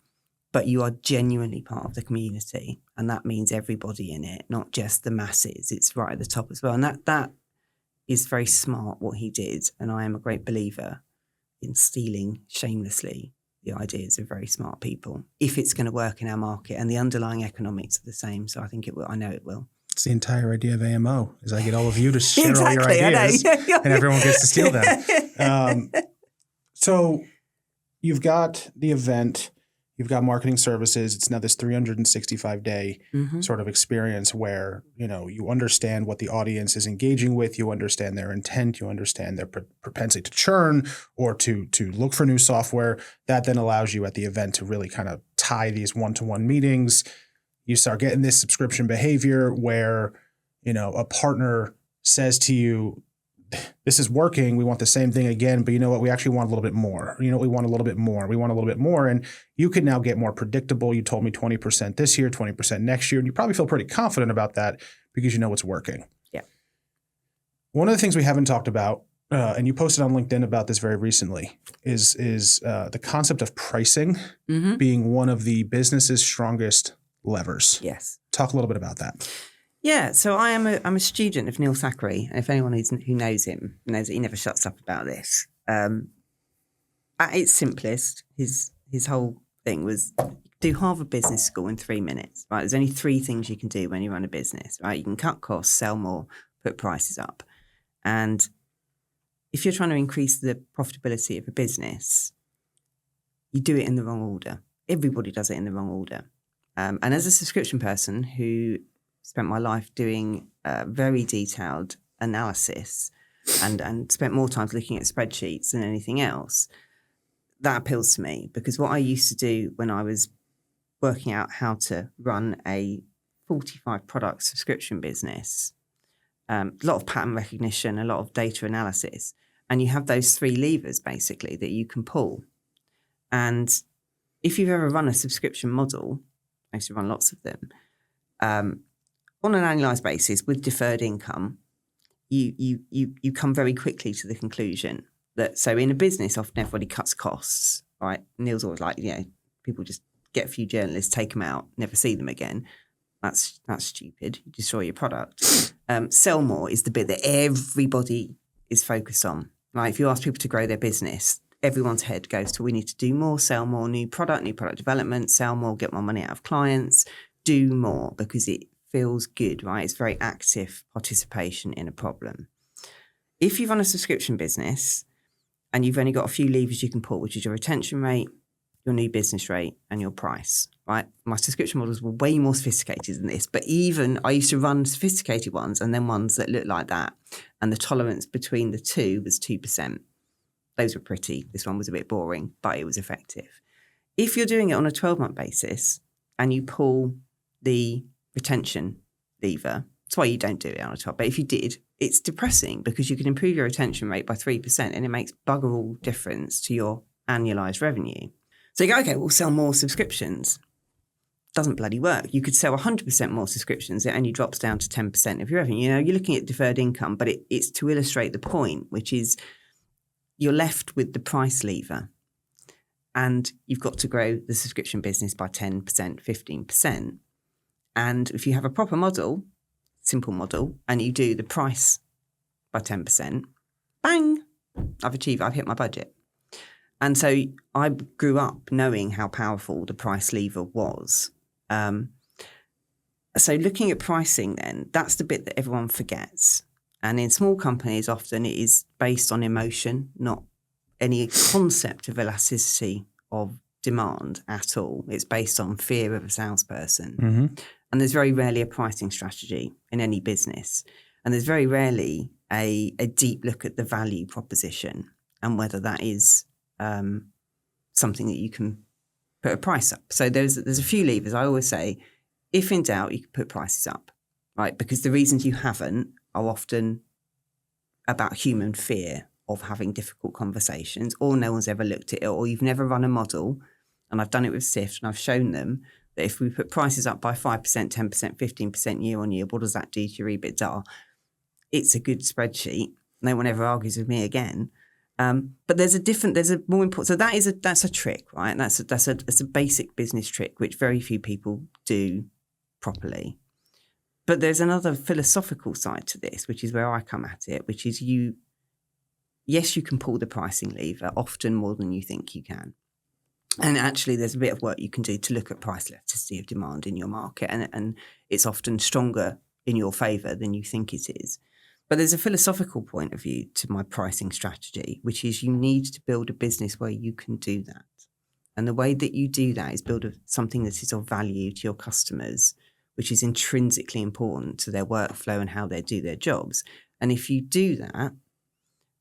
S2: but you are genuinely part of the community. And that means everybody in it, not just the masses. It's right at the top as well. And that is very smart what he did. And I am a great believer in stealing shamelessly the ideas of very smart people, if it's going to work in our market, and the underlying economics are the same. So I think it will. I know it will.
S1: It's the entire idea of AMO, is I get all of you to share all your ideas and everyone gets to steal them. So you've got the event, you've got marketing services. It's now this 365-day sort of experience where, you understand what the audience is engaging with, you understand their intent, you understand their propensity to churn or to look for new software. That then allows you at the event to really kind of tie these one-to-one meetings. You start getting this subscription behavior where, a partner says to you, this is working. We want the same thing again, but you know what? We actually want a little bit more. We want a little bit more. We want a little bit more. And you can now get more predictable. You told me 20% this year, 20% next year. And you probably feel pretty confident about that because you know it's working.
S2: Yeah.
S1: One of the things we haven't talked about, and you posted on LinkedIn about this very recently, is the concept of pricing being one of the business's strongest levers.
S2: Yes.
S1: Talk a little bit about that.
S2: Yeah, so I'm a student of Neil Thackeray, and if anyone who knows him knows that he never shuts up about this. At its simplest, his whole thing was do Harvard Business School in 3 minutes. Right, there's only 3 things you can do when you run a business. Right, you can cut costs, sell more, put prices up, and if you're trying to increase the profitability of a business, you do it in the wrong order. Everybody does it in the wrong order, and as a subscription person who spent my life doing very detailed analysis and spent more time looking at spreadsheets than anything else, that appeals to me because what I used to do when I was working out how to run a 45 product subscription business, a lot of pattern recognition, a lot of data analysis, and you have those 3 levers basically that you can pull. And if you've ever run a subscription model, I used to run lots of them, on an annualized basis with deferred income, you come very quickly to the conclusion that, so in a business, often everybody cuts costs, right? Neil's always like, people just get a few journalists, take them out, never see them again. That's stupid. You destroy your product. Sell more is the bit that everybody is focused on, right? If you ask people to grow their business, everyone's head goes to, we need to do more, sell more, new product development, sell more, get more money out of clients, do more because it feels good, right? It's very active participation in a problem. If you run a subscription business and you've only got a few levers you can pull, which is your retention rate, your new business rate, and your price, right? My subscription models were way more sophisticated than this, but even I used to run sophisticated ones and then ones that looked like that. And the tolerance between the two was 2%. Those were pretty. This one was a bit boring, but it was effective. If you're doing it on a 12-month basis and you pull the retention lever, that's why you don't do it on a 12. But if you did, it's depressing because you can improve your retention rate by 3% and it makes bugger all difference to your annualized revenue. So you go, okay, we'll sell more subscriptions. Doesn't bloody work. You could sell 100% more subscriptions. It only drops down to 10% of your revenue. You're looking at deferred income, but it's to illustrate the point, which is you're left with the price lever and you've got to grow the subscription business by 10%, 15%. And if you have a proper model, simple model, and you do the price by 10%, bang, I've hit my budget. And so I grew up knowing how powerful the price lever was. So looking at pricing then, that's the bit that everyone forgets. And in small companies, often it is based on emotion, not any concept of elasticity of demand at all. It's based on fear of a salesperson. Mm-hmm. And there's very rarely a pricing strategy in any business. And there's very rarely a deep look at the value proposition and whether that is something that you can put a price up. So there's a few levers. I always say, if in doubt, you can put prices up, right? Because the reasons you haven't are often about human fear of having difficult conversations, or no one's ever looked at it, or you've never run a model. And I've done it with Sift and I've shown them that if we put prices up by 5%, 10%, 15% year on year, what does that do to your EBITDA? It's a good spreadsheet. No one ever argues with me again. But there's a more important. So that's a trick, right? And that's a basic business trick which very few people do properly. But there's another philosophical side to this, which is where I come at it, which is yes, you can pull the pricing lever, often more than you think you can. And actually, there's a bit of work you can do to look at price elasticity of demand in your market, and it's often stronger in your favour than you think it is. But there's a philosophical point of view to my pricing strategy, which is you need to build a business where you can do that. And the way that you do that is build something that is of value to your customers, which is intrinsically important to their workflow and how they do their jobs. And if you do that,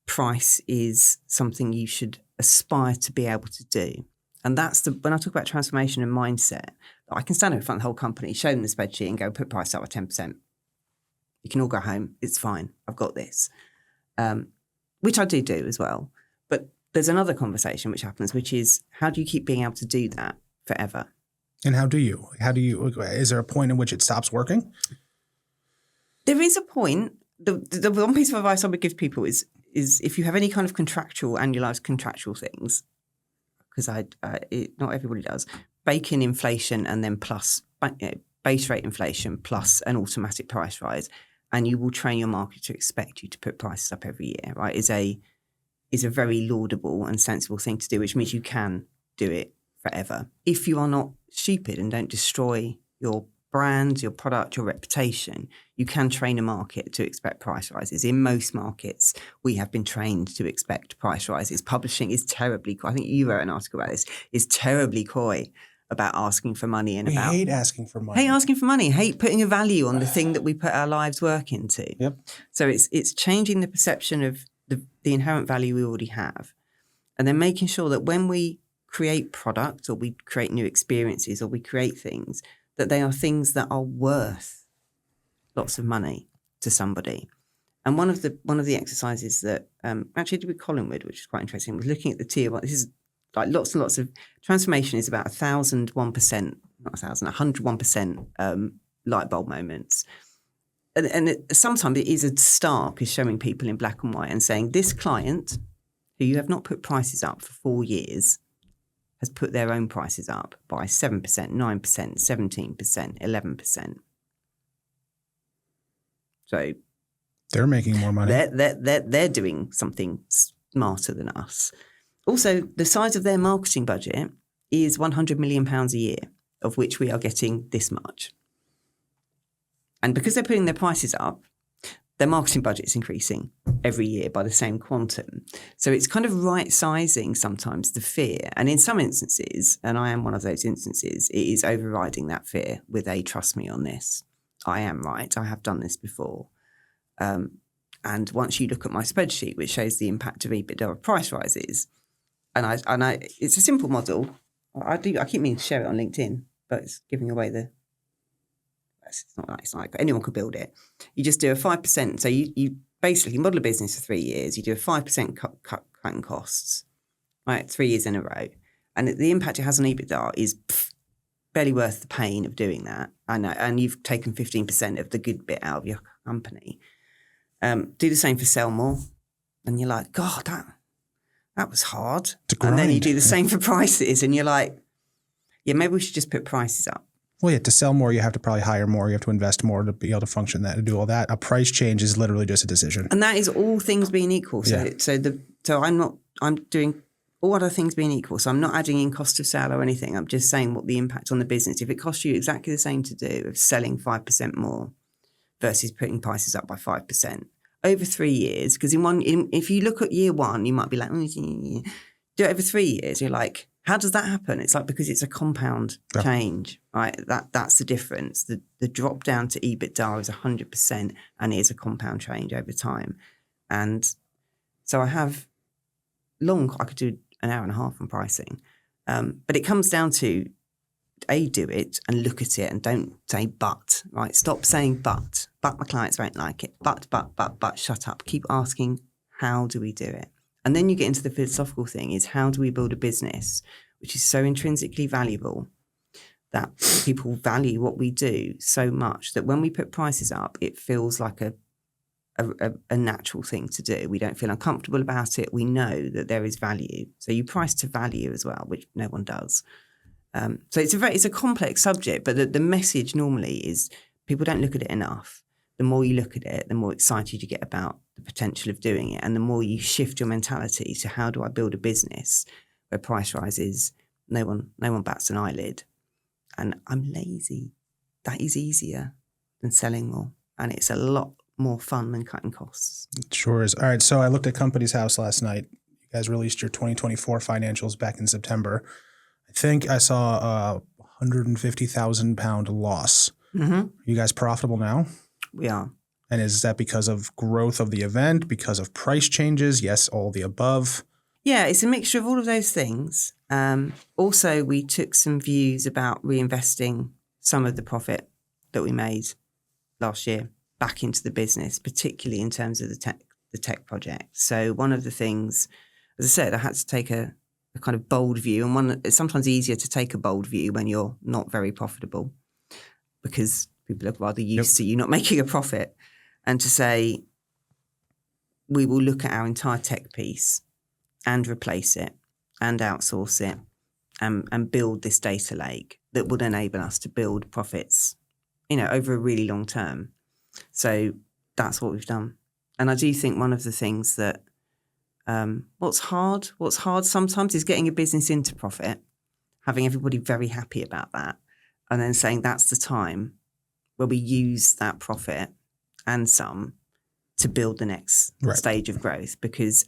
S2: price is something you should aspire to be able to do. And that's when I talk about transformation and mindset, I can stand up in front of the whole company, show them the spreadsheet and go, put price up by 10%. You can all go home. It's fine. I've got this, which I do as well. But there's another conversation which happens, which is how do you keep being able to do that forever?
S1: And how do you, is there a point in which it stops working?
S2: There is a point. The one piece of advice I would give people is if you have any kind of annualized contractual things, because not everybody does, bake in inflation and then plus base rate inflation plus an automatic price rise, and you will train your market to expect you to put prices up every year, right, is a very laudable and sensible thing to do, which means you can do it forever. If you are not stupid and don't destroy your brand, your product, your reputation, you can train a market to expect price rises. In most markets, we have been trained to expect price rises. Publishing is terribly coy. I think you wrote an article about this. Is terribly coy about asking for money and
S1: hate asking for money.
S2: Hate asking for money. Hate putting a value on the thing that we put our lives work into.
S1: Yep.
S2: So it's changing the perception of the inherent value we already have, and then making sure that when we create products or we create new experiences or we create things, that they are things that are worth lots of money to somebody. And one of the exercises that actually did with Collingwood, which is quite interesting, was looking at the tier one. This is like lots and lots of transformation is about 101% light bulb moments. And sometimes it is a start because showing people in black and white and saying this client who you have not put prices up for 4 years has put their own prices up by 7%, 9%, 17%, 11%. So
S1: they're making more money.
S2: They're doing something smarter than us. Also, the size of their marketing budget is £100 million a year, of which we are getting this much. And because they're putting their prices up, their marketing budget is increasing every year by the same quantum. So it's kind of right-sizing sometimes the fear. And in some instances, and I am one of those instances, it is overriding that fear with a trust me on this. I am right. I have done this before. And once you look at my spreadsheet, which shows the impact of EBITDA of price rises, and I it's a simple model. I keep meaning to share it on LinkedIn, but it's giving away it's not like anyone could build it. You just do a 5%. So you basically model a business for 3 years. You do a 5% cut in costs, right? 3 years in a row. And the impact it has on EBITDA is barely worth the pain of doing that. I know. And you've taken 15% of the good bit out of your company. Do the same for sell more. And you're like, God, that was hard. And then you do the same for prices and you're like, yeah, maybe we should just put prices up.
S1: Well, yeah, to sell more, you have to probably hire more. You have to invest more to be able to function that, to do all that. A price change is literally just a decision.
S2: And that is all things being equal. So,
S1: yeah.
S2: So I'm doing all other things being equal. So I'm not adding in cost of sale or anything. I'm just saying what the impact on the business. If it costs you exactly the same to do of selling 5% more versus putting prices up by 5% over 3 years, because if you look at year one, you might be like, do it over 3 years. You're like, how does that happen? It's like because it's a compound change, right? That's the difference. The drop down to EBITDA is 100% and it is a compound change over time. And so I could do an hour and a half on pricing. But it comes down to, do it and look at it and don't say but, right? Stop saying but my clients won't like it. But, shut up. Keep asking, how do we do it? And then you get into the philosophical thing is how do we build a business which is so intrinsically valuable that people value what we do so much that when we put prices up, it feels like a natural thing to do. We don't feel uncomfortable about it. We know that there is value. So you price to value as well, which no one does. So it's a complex subject, but the message normally is people don't look at it enough. The more you look at it, the more excited you get about the potential of doing it. And the more you shift your mentality to how do I build a business where price rises, no one bats an eyelid. And I'm lazy. That is easier than selling more. And it's a lot more fun than cutting costs.
S1: It sure is. All right. So I looked at Company's House last night. You guys released your 2024 financials back in September. I think I saw a £150,000 loss. Mm-hmm. Are you guys profitable now?
S2: We are.
S1: And is that because of growth of the event, because of price changes? Yes, all the above.
S2: Yeah, it's a mixture of all of those things. Also, we took some views about reinvesting some of the profit that we made last year back into the business, particularly in terms of the tech project. So one of the things, as I said, I had to take a kind of bold view, and it's sometimes easier to take a bold view when you're not very profitable because people are rather used to you not making a profit, and to say, we will look at our entire tech piece and replace it and outsource it and build this data lake that would enable us to build profits, over a really long term. So that's what we've done. And I do think one of the things that what's hard sometimes is getting a business into profit, having everybody very happy about that, and then saying that's the time where we use that profit and some to build the next stage of growth,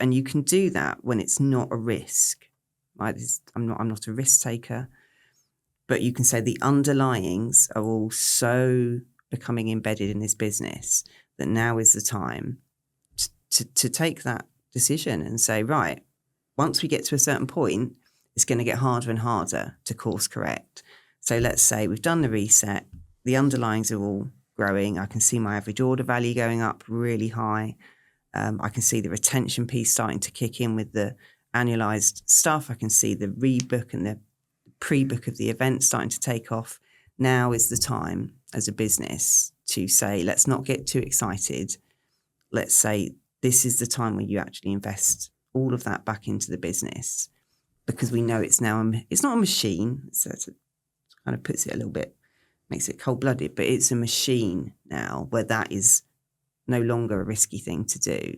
S2: and you can do that when it's not a risk, right? I'm not a risk taker, but you can say the underlyings are all so becoming embedded in this business that now is the time to take that decision and say, right, once we get to a certain point, it's going to get harder and harder to course correct. So let's say we've done the reset, the underlyings are all growing. I can see my average order value going up really high. I can see the retention piece starting to kick in with the annualized stuff. I can see the rebook and the pre-book of the event starting to take off. Now is the time as a business to say, let's not get too excited. Let's say this is the time where you actually invest all of that back into the business, because we know it's now, it's not a machine. So it kind of puts it a little bit, makes it cold-blooded, but it's a machine now where that is no longer a risky thing to do.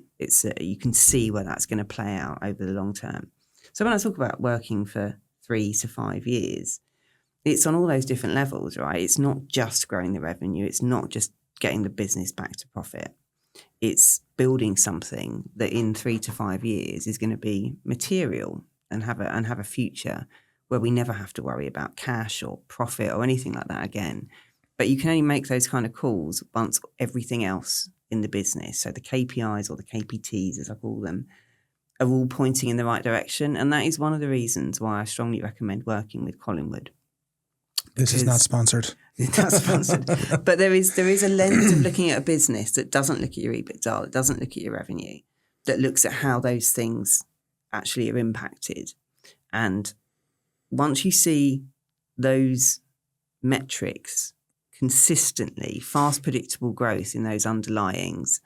S2: You can see where that's going to play out over the long term. So when I talk about working for 3 to 5 years, it's on all those different levels, right? It's not just growing the revenue. It's not just getting the business back to profit. It's building something that in 3 to 5 years is going to be material and have a future where we never have to worry about cash or profit or anything like that again. But you can only make those kind of calls once everything else in the business, so the KPIs or the KPTs as I call them, are all pointing in the right direction. And that is one of the reasons why I strongly recommend working with Collingwood.
S1: This is not sponsored.
S2: It's not sponsored. But there is a lens of looking at a business that doesn't look at your EBITDA, that doesn't look at your revenue, that looks at how those things actually are impacted. And once you see those metrics consistently, fast, predictable growth in those underlyings,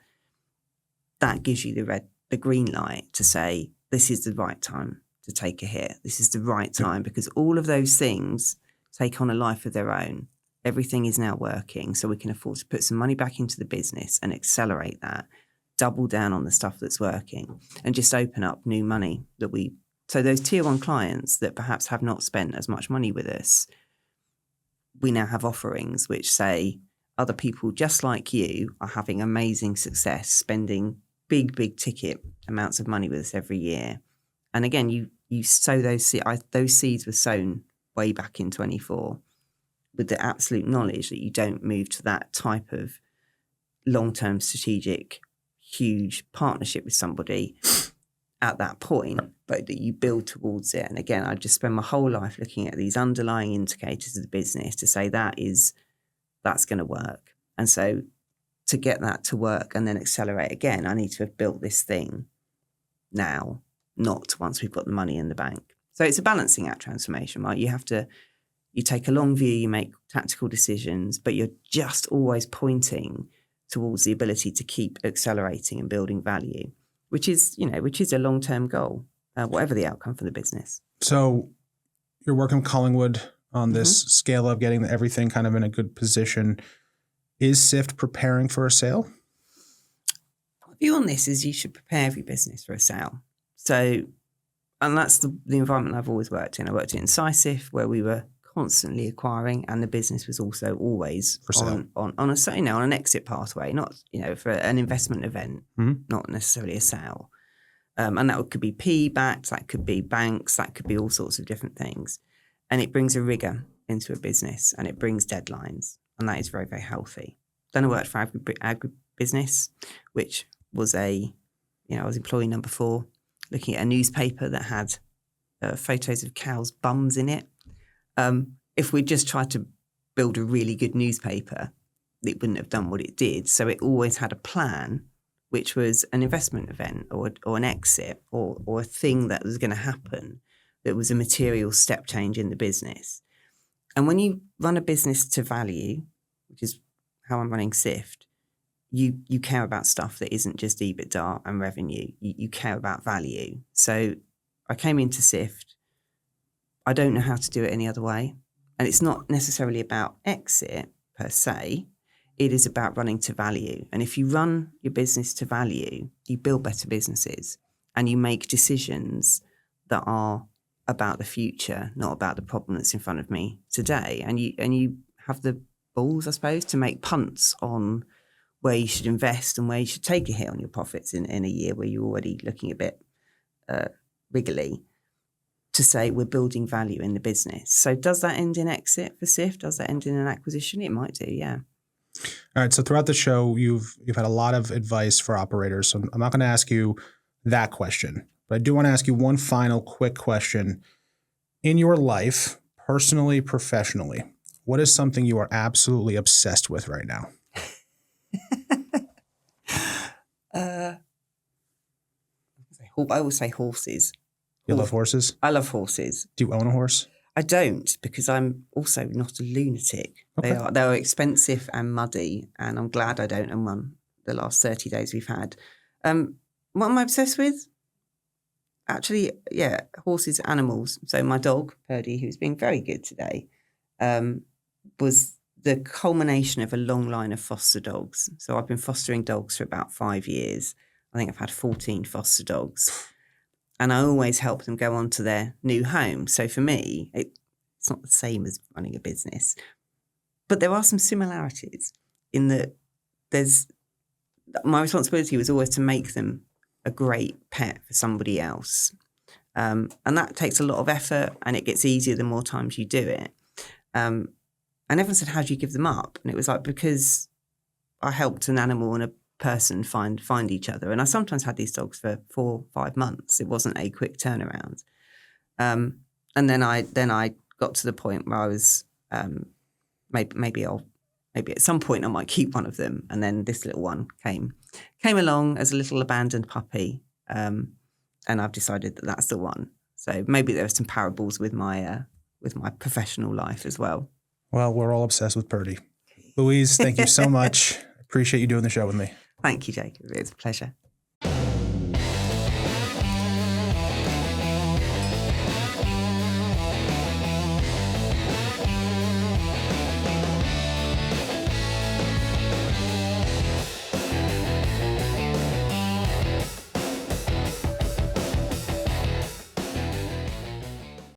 S2: that gives you the green light to say, this is the right time to take a hit. This is the right time, because all of those things take on a life of their own. Everything is now working, so we can afford to put some money back into the business and accelerate that, double down on the stuff that's working, and just open up new money so those tier 1 clients that perhaps have not spent as much money with us, we now have offerings which say other people just like you are having amazing success, spending big ticket amounts of money with us every year. And again, you sow those seeds were sown way back in 24 with the absolute knowledge that you don't move to that type of long-term strategic, huge partnership with somebody at that point, but that you build towards it. And again, I just spend my whole life looking at these underlying indicators of the business to say that's going to work. And so to get that to work and then accelerate again, I need to have built this thing now, not once we've got the money in the bank. So it's a balancing act transformation, right? You take a long view, you make tactical decisions, but you're just always pointing towards the ability to keep accelerating and building value, which is a long-term goal, whatever the outcome for the business.
S1: So you're working with Collingwood on this scale of getting everything kind of in a good position. Is Sift preparing for a sale?
S2: My view on this is you should prepare every business for a sale. So, and that's the environment I've always worked in. I worked in Incisive, where we were constantly acquiring, and the business was also always
S1: for sale.
S2: on an exit pathway, not for an investment event, not necessarily a sale. And that could be PE backed, that could be banks, that could be all sorts of different things. And it brings a rigor into a business, and it brings deadlines, and that is very, very healthy. Then I worked for agribusiness, which was I was employee number 4, looking at a newspaper that had photos of cows' bums in it. If we just tried to build a really good newspaper, it wouldn't have done what it did. So it always had a plan, which was an investment event or an exit or a thing that was going to happen that was a material step change in the business. And when you run a business to value, which is how I'm running Sift, you care about stuff that isn't just EBITDA and revenue. You care about value. So I came into Sift. I don't know how to do it any other way. And it's not necessarily about exit per se. It is about running to value. And if you run your business to value, you build better businesses and you make decisions that are about the future, not about the problem that's in front of me today. And you have the balls, I suppose, to make punts on where you should invest and where you should take a hit on your profits in a year where you're already looking a bit wriggly, to say we're building value in the business. So does that end in exit for Sift? Does that end in an acquisition? It might do, yeah.
S1: All right. So throughout the show, you've had a lot of advice for operators. So I'm not going to ask you that question, but I do want to ask you one final quick question. In your life, personally, professionally, what is something you are absolutely obsessed with right now?
S2: I will say horses.
S1: You love horses?
S2: I love horses.
S1: Do you own a horse?
S2: I don't, because I'm also not a lunatic.
S1: Okay.
S2: They are expensive and muddy, and I'm glad I don't own one the last 30 days we've had. What am I obsessed with? Actually, yeah, horses, animals. So my dog, Purdy, who's being very good today, was the culmination of a long line of foster dogs. So I've been fostering dogs for about 5 years. I think I've had 14 foster dogs. And I always help them go on to their new home. So for me, it's not the same as running a business. But there are some similarities in that my responsibility was always to make them a great pet for somebody else. And that takes a lot of effort, and it gets easier the more times you do it. And everyone said, how do you give them up? And it was like, because I helped an animal and a person find each other. And I sometimes had these dogs for 4 or 5 months. It wasn't a quick turnaround. And then I got to the point where I was maybe at some point I might keep one of them. And then this little one came along as a little abandoned puppy, and I've decided that that's the one. So maybe there are some parables with my professional life as well.
S1: Well, we're all obsessed with Purdy. Louise, thank you so much. Appreciate you doing the show with me.
S2: Thank you, Jacob. It's a pleasure.